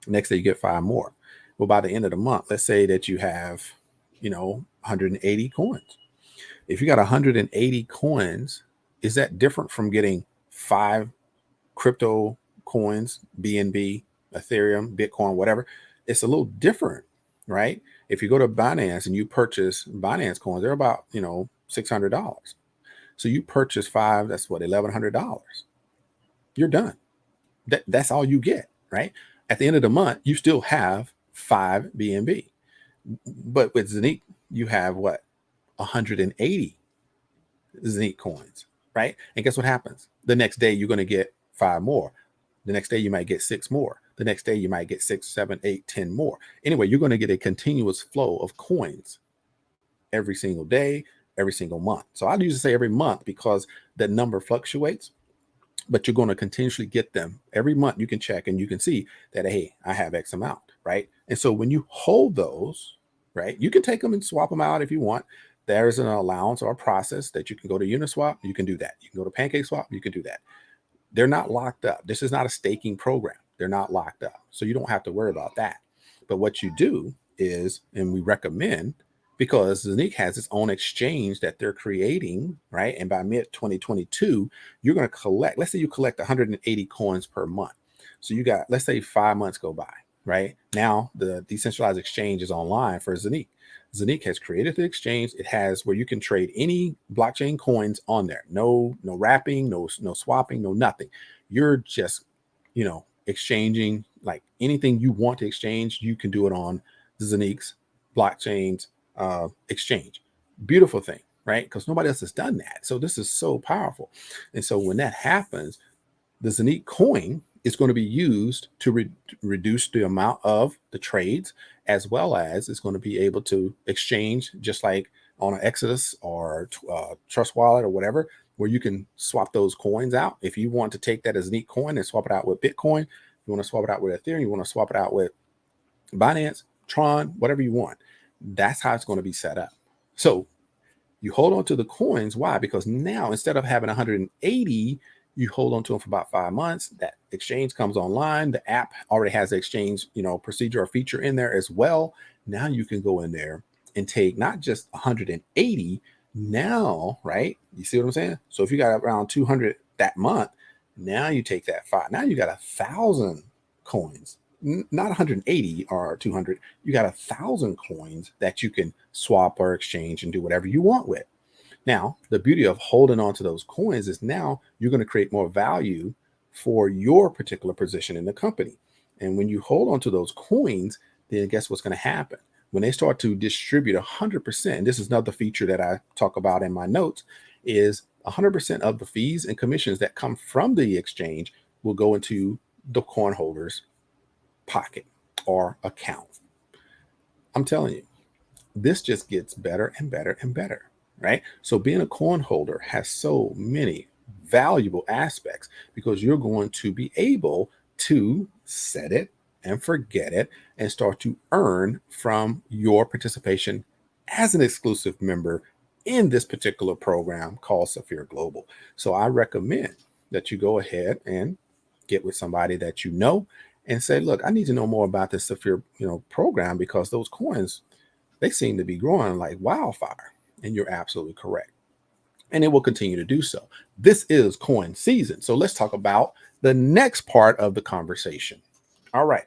The next day you get 5 more. Well, by the end of the month, let's say that you have, 180 coins. If you got 180 coins, is that different from getting 5 crypto coins, BNB, Ethereum, Bitcoin, whatever? It's a little different, right? If you go to Binance and you purchase Binance coins, they're about, $600. So you purchase 5, that's what, $1,100. You're done. That's all you get, right? At the end of the month, you still have 5 BNB. But with ZENIQ, you have what? 180 ZENIQ coins, right? And guess what happens? The next day, you're going to get 5 more. The next day, you might get 6 more. The next day, you might get 6, 7, 8, 10 more. Anyway, you're going to get a continuous flow of coins every single day, every single month. So I usually say every month because the number fluctuates, but you're going to continuously get them every month. You can check and you can see that, hey, I have X amount, right? And so when you hold those, right, you can take them and swap them out if you want. There's an allowance or a process that you can go to Uniswap. You can do that. You can go to PancakeSwap. You can do that. They're not locked up. This is not a staking program. They're not locked up. So you don't have to worry about that. But what you do is, and we recommend, because ZENIQ has its own exchange that they're creating, right? And by mid 2022, you're going to collect, let's say you collect 180 coins per month. So you got, let's say 5 months go by, right? Now the decentralized exchange is online for ZENIQ. ZENIQ has created the exchange. It has where you can trade any blockchain coins on there. No wrapping, no swapping, no nothing. You're just, exchanging like anything you want to exchange. You can do it on ZENIQ's blockchains exchange. Beautiful thing, right? Because nobody else has done that. So this is so powerful. And so when that happens, the ZENIQ coin is going to be used to reduce the amount of the trades, as well as it's going to be able to exchange just like on an Exodus or Trust Wallet or whatever, where you can swap those coins out. If you want to take that as ZENIQ coin and swap it out with Bitcoin, you want to swap it out with Ethereum, you want to swap it out with Binance, Tron, whatever you want. That's how it's going to be set up. So you hold on to the coins. Why? Because now instead of having 180, you hold on to them for about 5 months. That exchange comes online. The app already has the exchange, procedure or feature in there as well. Now you can go in there and take not just 180 now, right? You see what I'm saying? So if you got around 200 that month, now you take that 5. Now you got 1,000 coins. Not 180 or 200, you got 1,000 coins that you can swap or exchange and do whatever you want with. Now, the beauty of holding on to those coins is now you're going to create more value for your particular position in the company. And when you hold on to those coins, then guess what's going to happen? When they start to distribute 100%, and this is another feature that I talk about in my notes, is 100% of the fees and commissions that come from the exchange will go into the coin holders' pocket or account. I'm telling you, this just gets better and better and better, right? So being a coin holder has so many valuable aspects because you're going to be able to set it and forget it and start to earn from your participation as an exclusive member in this particular program called Saphir Global. So I recommend that you go ahead and get with somebody that you know and say, look, I need to know more about this Saphir, program because those coins, they seem to be growing like wildfire. And you're absolutely correct. And it will continue to do so. This is coin season. So let's talk about the next part of the conversation. All right.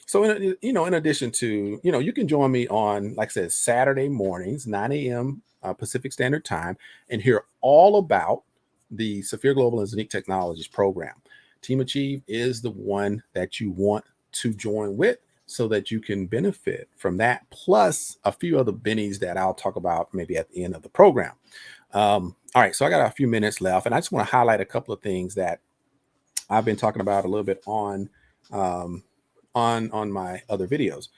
So, in addition to, you can join me on, like I said, Saturday mornings, 9 a.m. Pacific Standard Time, and hear all about the Saphir Global and ZENIQ Technologies program. Team Achieve is the one that you want to join with so that you can benefit from that, plus a few other bennies that I'll talk about maybe at the end of the program. All right, so I got a few minutes left, and I just want to highlight a couple of things that I've been talking about a little bit on my other videos.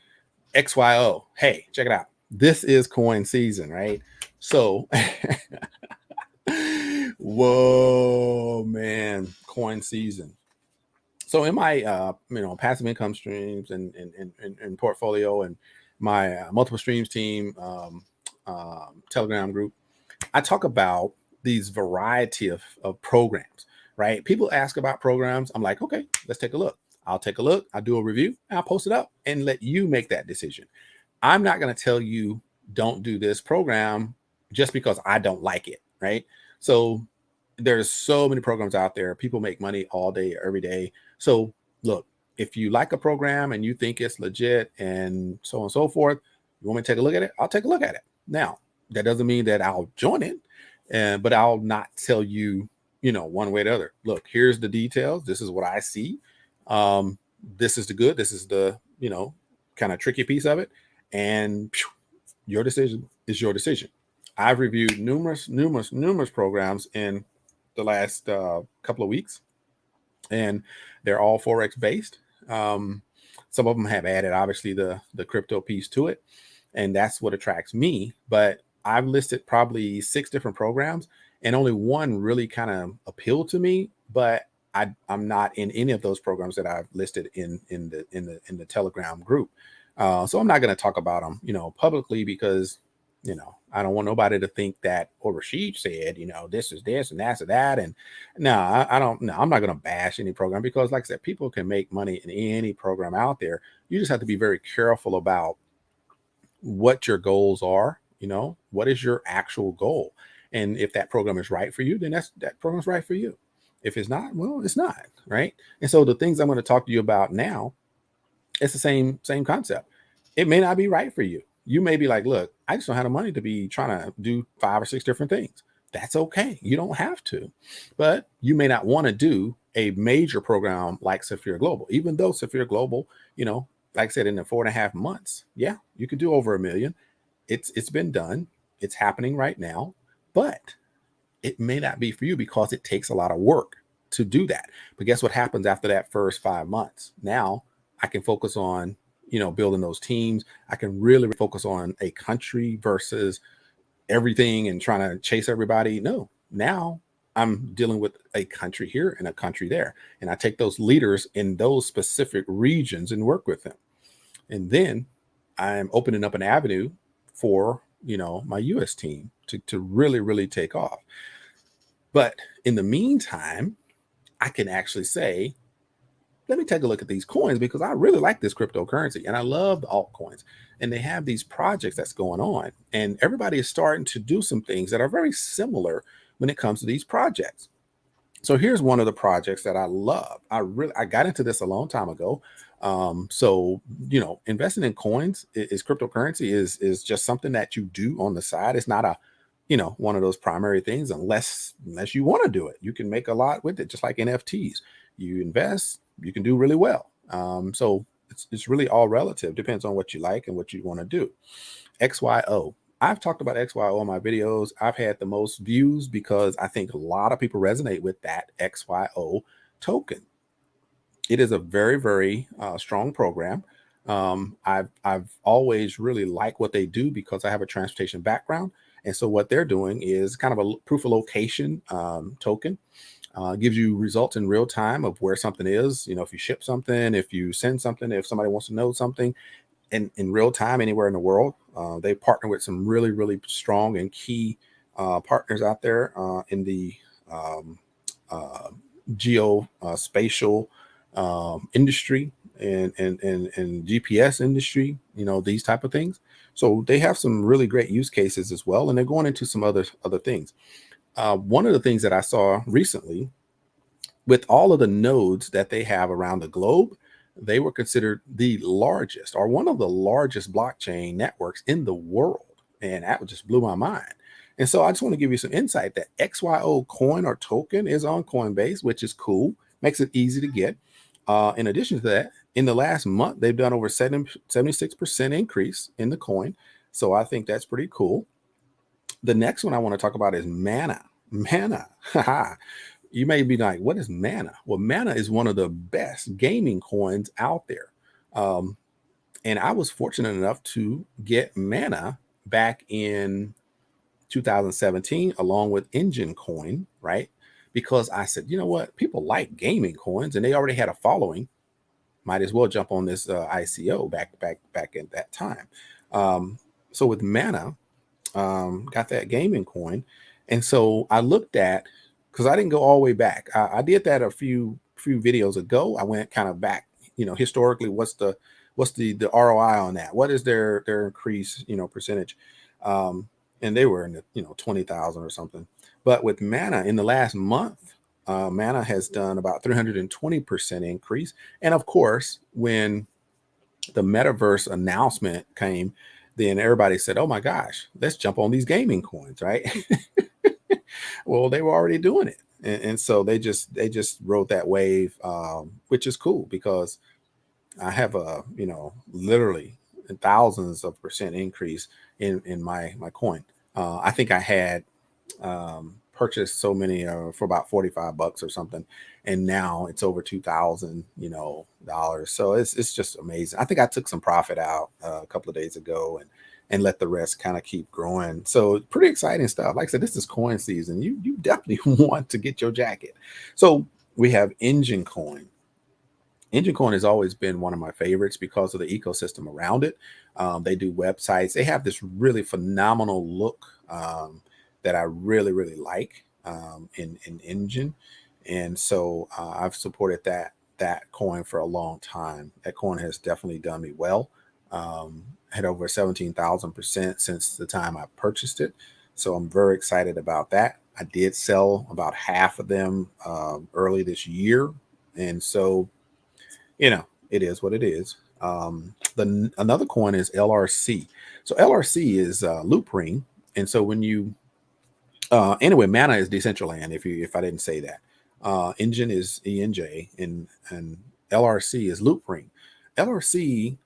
XYO, hey, check it out. This is coin season, right? So, whoa, man, coin season. So in my passive income streams and portfolio and my multiple streams team Telegram group, I talk about these variety of programs, right? People ask about programs. I'm like, okay, let's take a look. I'll take a look. I'll do a review. And I'll post it up and let you make that decision. I'm not going to tell you don't do this program just because I don't like it, right? So there's so many programs out there. People make money all day, every day. So look, if you like a program and you think it's legit and so on and so forth, you want me to take a look at it? I'll take a look at it. Now, that doesn't mean that I'll join it, but I'll not tell you, one way or the other. Look, here's the details. This is what I see. This is the good. This is the, kind of tricky piece of it. And your decision is your decision. I've reviewed numerous programs in the last couple of weeks, and they're all Forex based. Some of them have added, obviously, the crypto piece to it, and that's what attracts me. But I've listed probably 6 different programs, and only one really kind of appealed to me. But I'm not in any of those programs that I've listed in the Telegram group. So I'm not going to talk about them, publicly because, I don't want nobody to think that, Rashid said, this is this and that's that. And no, I don't know. I'm not going to bash any program because, like I said, people can make money in any program out there. You just have to be very careful about what your goals are. What is your actual goal? And if that program is right for you, then that program's right for you. If it's not, well, it's not, right? And so the things I'm going to talk to you about now, it's the same concept. It may not be right for you. You may be like, look, I just don't have the money to be trying to do 5 or 6 different things. That's okay. You don't have to. But you may not want to do a major program like Saphir Global, even though Saphir Global, like I said, in the 4.5 months, yeah, you could do over $1 million. It's been done. It's happening right now, but it may not be for you because it takes a lot of work to do that. But guess what happens after that first 5 months? Now I can focus on, building those teams. I can really focus on a country versus everything and trying to chase everybody. No, now I'm dealing with a country here and a country there. And I take those leaders in those specific regions and work with them. And then I'm opening up an avenue for, my US team to really, really take off. But in the meantime, I can actually say, let me take a look at these coins because I really like this cryptocurrency and I love the altcoins. And they have these projects that's going on. And everybody is starting to do some things that are very similar when it comes to these projects. So here's one of the projects that I love. I got into this a long time ago. So investing in coins is cryptocurrency is just something that you do on the side. It's not a one of those primary things unless you want to do it. You can make a lot with it, just like NFTs. You invest, you can do really well. So it's really all relative. Depends on what you like and what you want to do. XYO. I've talked about XYO on my videos. I've had the most views because I think a lot of people resonate with that XYO token. It is a very, very strong program. I've always really liked what they do because I have a transportation background. And so what they're doing is kind of a proof of location token. Gives you results in real time of where something is. If you ship something, if you send something, if somebody wants to know something in real time anywhere in the world. They partner with some really, really strong and key partners out there in the geospatial industry and GPS industry, these type of things. So they have some really great use cases as well. And they're going into some other things. One of the things that I saw recently with all of the nodes that they have around the globe, they were considered the largest or one of the largest blockchain networks in the world. And that just blew my mind. And so I just want to give you some insight that XYO coin or token is on Coinbase, which is cool, makes it easy to get. In addition to that, in the last month, they've done over 76% increase in the coin. So I think that's pretty cool. The next one I want to talk about is Mana. Mana. You may be like, what is Mana? Well, Mana is one of the best gaming coins out there. And I was fortunate enough to get Mana back in 2017, along with Engine Coin, right? Because I said, you know what? People like gaming coins and they already had a following. Might as well jump on this ICO back at that time. So with Mana, got that gaming coin. And so I looked at, because I didn't go all the way back. I did that a few videos ago. I went kind of back, historically, what's the ROI on that? What is their increase, percentage? And they were in the 20,000 or something. But with Mana in the last month, Mana has done about 320% increase. And of course, when the metaverse announcement came, then everybody said, oh my gosh, let's jump on these gaming coins, right? Well, they were already doing it. And so they just rode that wave, which is cool because I have literally thousands of percent increase in my coin. I think I had purchased so many for about $45 or something, and now it's over $2,000 dollars. So it's just amazing. I think I took some profit out a couple of days ago and let the rest kind of keep growing. So pretty exciting stuff. Like I said, this is coin season. You definitely want to get your jacket. So we have Engine Coin. Engine Coin has always been one of my favorites because of the ecosystem around it. They do websites. They have this really phenomenal look that I really, really like in Engine. And so I've supported that coin for a long time. That coin has definitely done me well. Had over 17,000% since the time I purchased it. So I'm very excited about that. I did sell about half of them early this year. And so, it is what it is. Another coin is LRC. So LRC is Loop Ring. And so when you, anyway, Mana is Decentraland, if I didn't say that. Engine is ENJ and LRC is Loop Ring. LRC,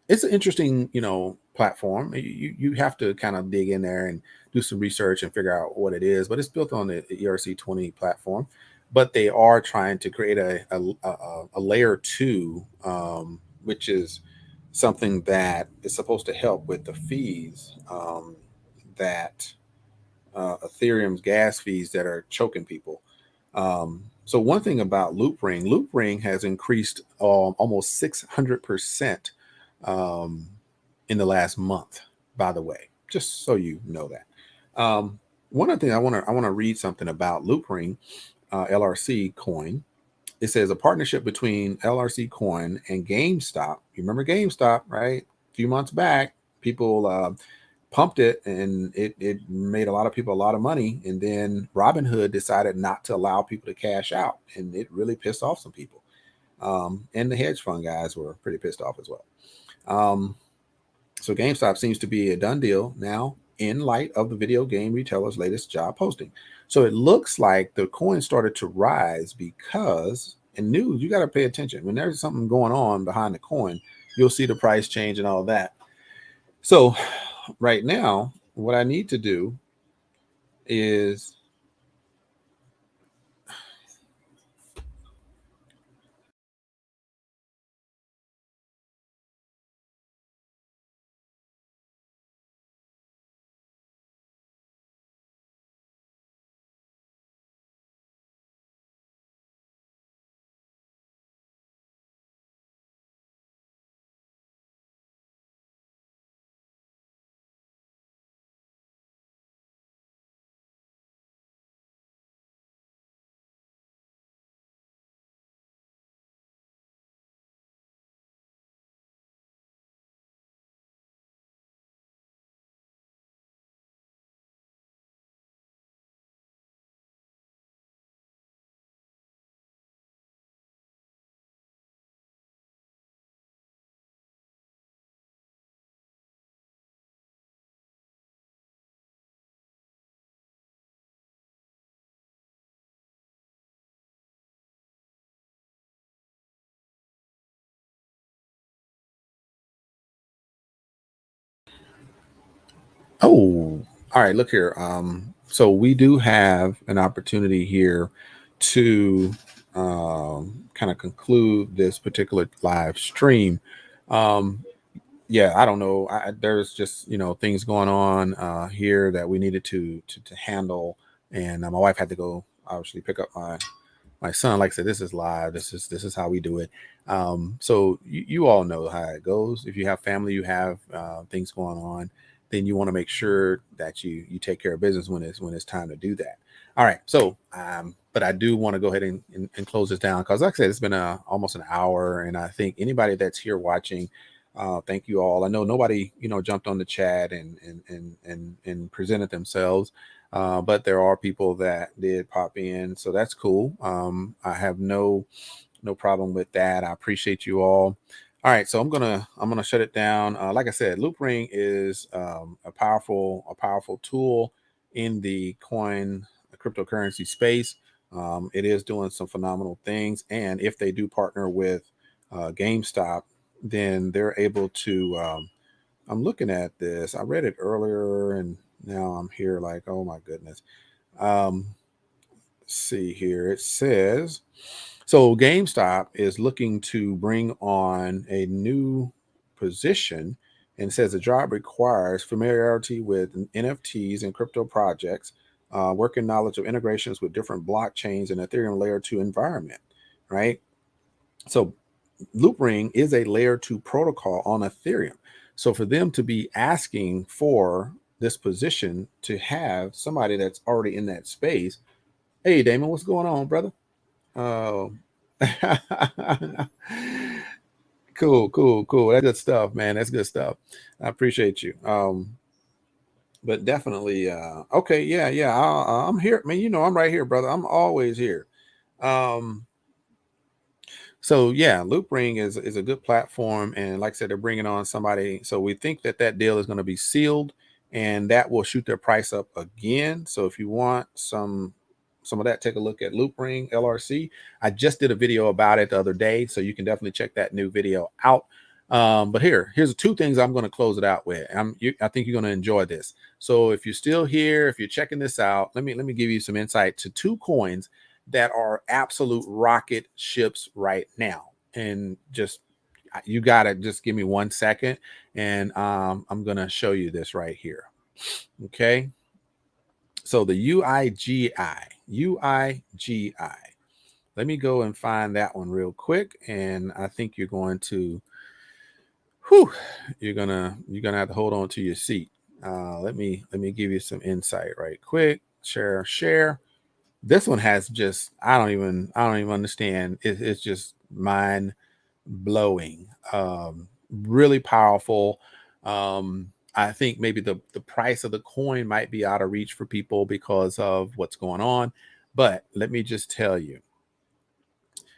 it's an interesting, platform. You have to kind of dig in there and do some research and figure out what it is, but it's built on the ERC20 platform. But they are trying to create a layer 2, which is something that is supposed to help with the fees that Ethereum's gas fees that are choking people. So one thing about Loop Ring has increased almost 600% in the last month. By the way, just so you know that. One other thing I want to read something about Loop Ring LRC coin. It says a partnership between LRC coin and GameStop. You remember GameStop, right? A few months back, people pumped it and it made a lot of people a lot of money. And then Robinhood decided not to allow people to cash out. And it really pissed off some people. And the hedge fund guys were pretty pissed off as well. So GameStop seems to be a done deal now in light of the video game retailer's latest job posting. So it looks like the coin started to rise because in news, you got to pay attention. When there's something going on behind the coin, you'll see the price change and all that. So right now, what I need to do is oh, all right, look here. So we do have an opportunity here to kind of conclude this particular live stream. Um, yeah, I don't know. There's just things going on here that we needed to handle, and my wife had to go obviously pick up my son. Like I said, this is live. This is how we do it. So you all know how it goes. If you have family, you have things going on, then you want to make sure that you take care of business when it's time to do that. All right. So, but I do want to go ahead and close this down because, like I said, it's been almost an hour, and I think anybody that's here watching. Thank you all. I know nobody, jumped on the chat and presented themselves. But there are people that did pop in, so that's cool. I have no problem with that. I appreciate you all. All right, so I'm gonna shut it down. Like I said, Loop Ring is a powerful tool in the cryptocurrency space. It is doing some phenomenal things, and if they do partner with GameStop, then they're able to. I'm looking at this. I read it earlier, and now I'm here like, oh my goodness. Um, see here. It says so. GameStop is looking to bring on a new position, and it says the job requires familiarity with NFTs and crypto projects, working knowledge of integrations with different blockchains and Ethereum layer two environment. Right. So Loop Ring is a layer two protocol on Ethereum. So for them to be asking for this position to have somebody that's already in that space. Hey, Damon, what's going on, brother? Oh, cool. That's good stuff, man. That's good stuff. I appreciate you. But definitely, okay, yeah. I'm here, man. I'm right here, brother. I'm always here. Um, So yeah, Loopring is a good platform, and like I said, they're bringing on somebody. So we think that deal is going to be sealed, and that will shoot their price up again. So if you want some of that, take a look at Loopring LRC. I just did a video about it the other day, so you can definitely check that new video out. But here's two things I'm going to close it out with. I think you're going to enjoy this. So if you're still here, if you're checking this out, let me give you some insight to two coins that are absolute rocket ships right now. And just you got to just give me 1 second, and I'm going to show you this right here. Okay. So the UIGI. Let me go and find that one real quick. And I think you're going to, you're gonna have to hold on to your seat. Let me give you some insight right quick. Share. This one has just, I don't even understand. It's just mind blowing. Really powerful. I think maybe the price of the coin might be out of reach for people because of what's going on. But let me just tell you,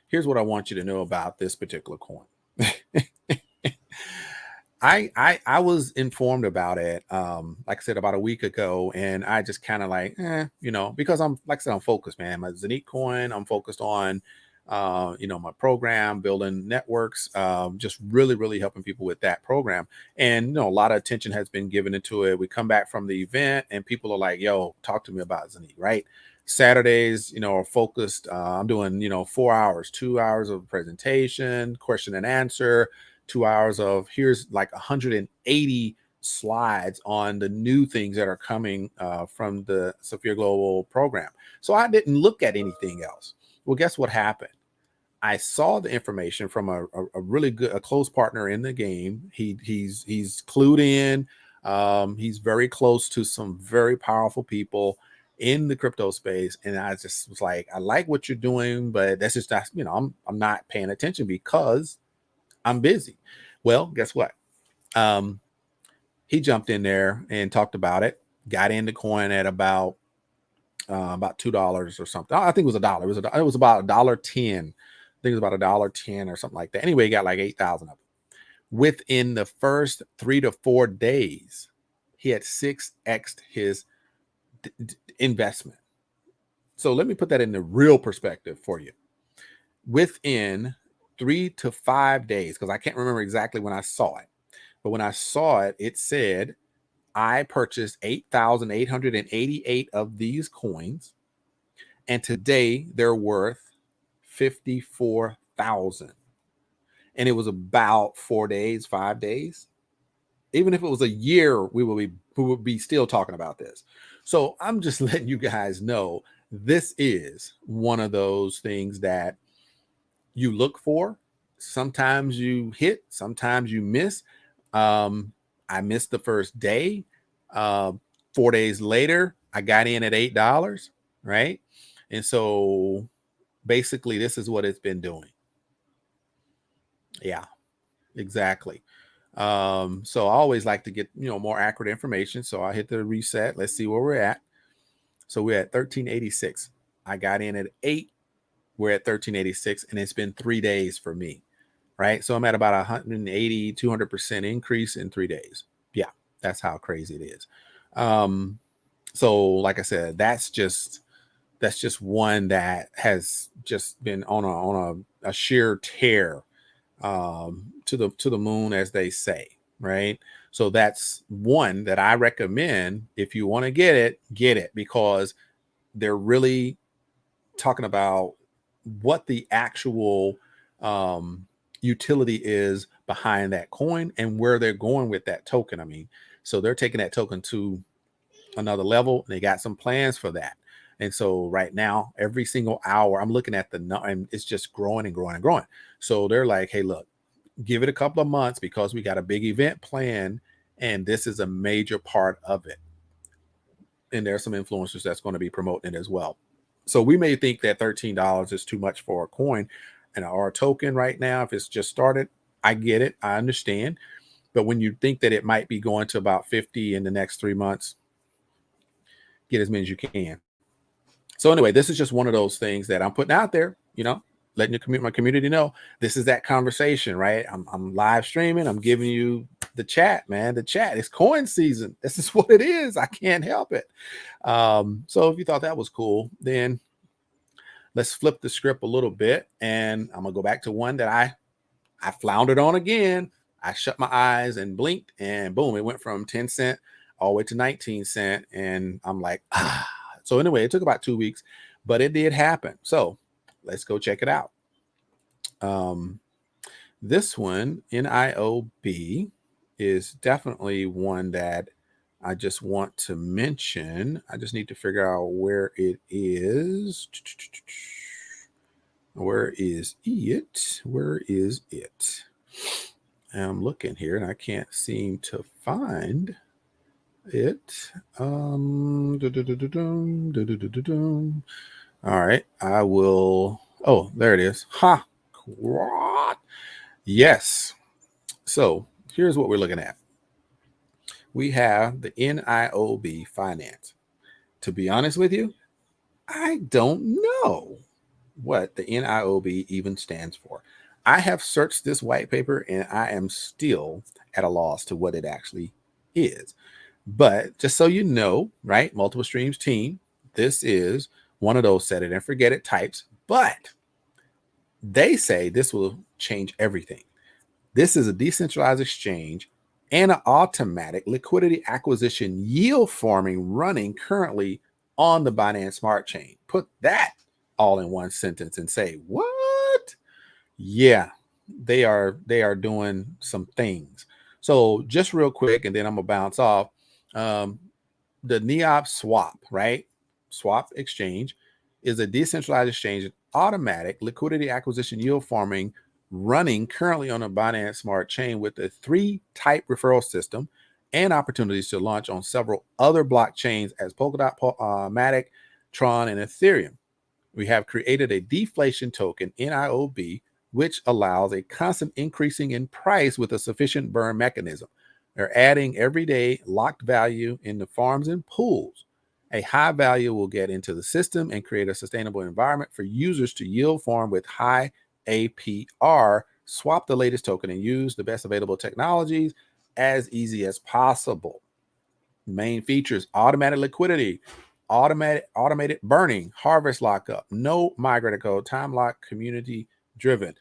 here's what I want you to know about this particular coin. I was informed about it, like I said, about a week ago, and I just kind of like, because I'm, like I said, I'm focused, man. My ZENIQ coin, I'm focused on, my program, building networks, just really helping people with that program. And, a lot of attention has been given into it. We come back from the event and people are like, yo, talk to me about ZENIQ, right? Saturdays, are focused. I'm doing, 4 hours, 2 hours of presentation, question and answer, 2 hours of here's like 180 slides on the new things that are coming from the Sophia Global program. So I didn't look at anything else. Well, guess what happened? I saw the information from a really good, a close partner in the game. He's clued in. He's very close to some very powerful people in the crypto space. And I just was like, I like what you're doing, but that's just not, I'm not paying attention because I'm busy. Well, guess what? He jumped in there and talked about it, got into coin at about $2 or something. I think it was $1. It was about $1.10. I think it was about $1.10 or something like that. Anyway, he got like 8,000 of them. Within the first 3 to 4 days, he had 6x'd his investment. So let me put that in the real perspective for you. Within 3 to 5 days, because I can't remember exactly when I saw it, but when I saw it, it said I purchased 8,888 of these coins, and today they're worth 54,000. And it was about 4 days, 5 days. Even if it was a year, we would be still talking about this. So I'm just letting you guys know this is one of those things that you look for. Sometimes you hit, sometimes you miss. I missed the first day. 4 days later, I got in at $8, right? And so basically, this is what it's been doing. Yeah, exactly. So I always like to get, more accurate information. So I hit the reset. Let's see where we're at. So we're at 1386. I got in at 8. We're at 1386, and it's been 3 days for me, right? So I'm at about 180, 200% increase in 3 days. Yeah, that's how crazy it is. So like I said, that's just one that has just been on a sheer tear, to the moon, as they say, right? So that's one that I recommend. If you want to get it, because they're really talking about what the actual utility is behind that coin and where they're going with that token. I mean, so they're taking that token to another level. They got some plans for that. And so right now, every single hour, I'm looking at and it's just growing and growing and growing. So they're like, hey, look, give it a couple of months because we got a big event planned, and this is a major part of it. And there's some influencers that's going to be promoting it as well. So we may think that $13 is too much for a coin and our token right now. If it's just started, I get it. I understand. But when you think that it might be going to about 50 in the next 3 months, get as many as you can. So anyway, this is just one of those things that I'm putting out there, letting my community know this is that conversation, right? I'm live streaming. I'm giving you the chat, man. The chat is coin season. This is what it is. I can't help it. So if you thought that was cool, then let's flip the script a little bit, and I'm gonna go back to one that I floundered on again. I shut my eyes and blinked, and boom, it went from 10 cent all the way to 19 cent. And I'm like, So anyway, it took about 2 weeks, but it did happen. So let's go check it out. This one, NIOB, is definitely one that I just want to mention. I just need to figure out where it is. Where is it? Where is it? I'm looking here and I can't seem to find it. All right, I will. Oh, there it is. Ha! What? Yes. So here's what we're looking at. We have the NIOB finance. To be honest with you, I don't know what the NIOB even stands for. I have searched this white paper and I am still at a loss to what it actually is. But just so you know, right, multiple streams team, this is one of those set it and forget it types, but they say this will change everything. This is a decentralized exchange and an automatic liquidity acquisition yield farming running currently on the Binance Smart Chain. Put that all in one sentence and say, what? Yeah, they are doing some things. So just real quick, and then I'm gonna bounce off. Um, the NIOB swap, right? Swap exchange is a decentralized exchange, automatic liquidity acquisition yield farming running currently on a Binance Smart Chain with a 3-type referral system and opportunities to launch on several other blockchains as Polkadot, Matic, Tron, and Ethereum. We have created a deflation token, NIOB, which allows a constant increasing in price with a sufficient burn mechanism. They're adding everyday locked value in the farms and pools. A high value will get into the system and create a sustainable environment for users to yield farm with high APR, swap the latest token, and use the best available technologies as easy as possible. Main features: automatic liquidity, automated burning, harvest lockup, no migrator code, time lock, community driven.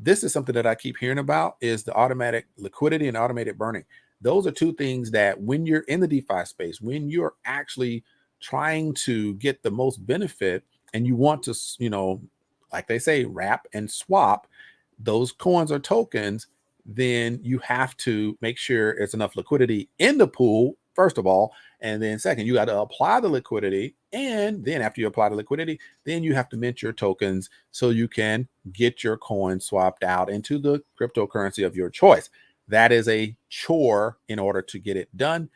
This is something that I keep hearing about, is the automatic liquidity and automated burning. Those are two things that when you're in the DeFi space, when you're actually trying to get the most benefit and you want to, like they say, wrap and swap those coins or tokens, then you have to make sure it's enough liquidity in the pool, first of all. And then second, you got to apply the liquidity. And then after you apply the liquidity, then you have to mint your tokens so you can get your coin swapped out into the cryptocurrency of your choice. That is a chore in order to get it done.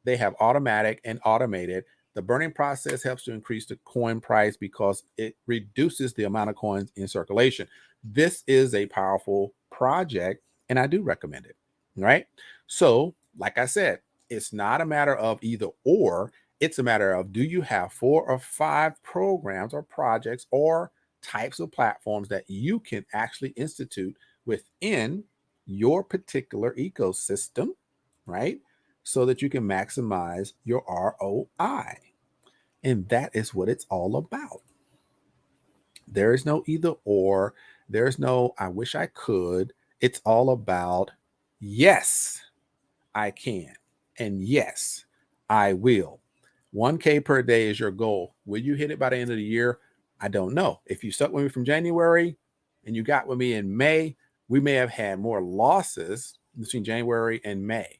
They have automatic and automated. The burning process helps to increase the coin price because it reduces the amount of coins in circulation. This is a powerful project and I do recommend it, right? So, like I said, it's not a matter of either or. It's a matter of, do you have 4 or 5 programs or projects or types of platforms that you can actually institute within your particular ecosystem, right? So that you can maximize your ROI. And that is what it's all about. There is no either or. There's no, I wish I could. It's all about, yes, I can. And yes, I will. 1K per day is your goal. Will you hit it by the end of the year? I don't know. If you stuck with me from January and you got with me in May, we may have had more losses between January and May.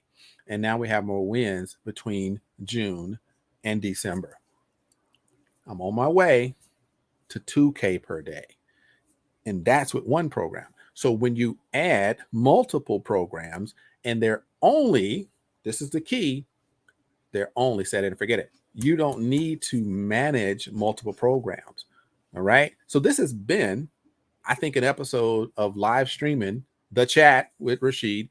And now we have more wins between June and December. I'm on my way to 2K per day. And that's with one program. So when you add multiple programs and they're only, this is the key, they're only set it and forget it. You don't need to manage multiple programs. All right. So this has been, I think, an episode of live streaming the chat with Rashid.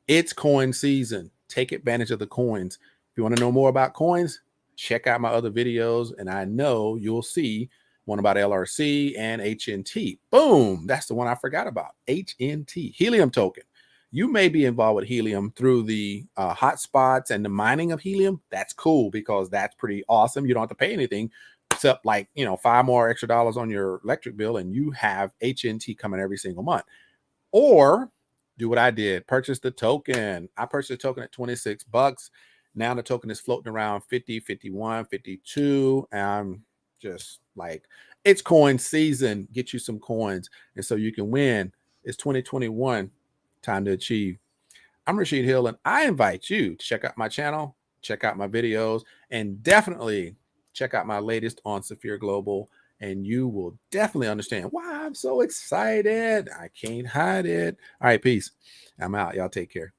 It's coin season. Take advantage of the coins. If you want to know more about coins, check out my other videos. And I know you'll see one about LRC and HNT. Boom. That's the one I forgot about. HNT, Helium token. You may be involved with Helium through the hotspots and the mining of Helium. That's cool because that's pretty awesome. You don't have to pay anything except $5 more extra on your electric bill, and you have HNT coming every single month. Or do what I did, purchase the token. I purchased the token at $26. Now the token is floating around 50, 51, 52. And I'm just like, it's coin season. Get you some coins. And so you can win. It's 2021. time to achieve. I'm Rashid Hill, and I invite you to check out my channel, check out my videos, and definitely check out my latest on Saphir Global, and you will definitely understand why I'm so excited. I can't hide it. All right, peace. I'm out. Y'all take care.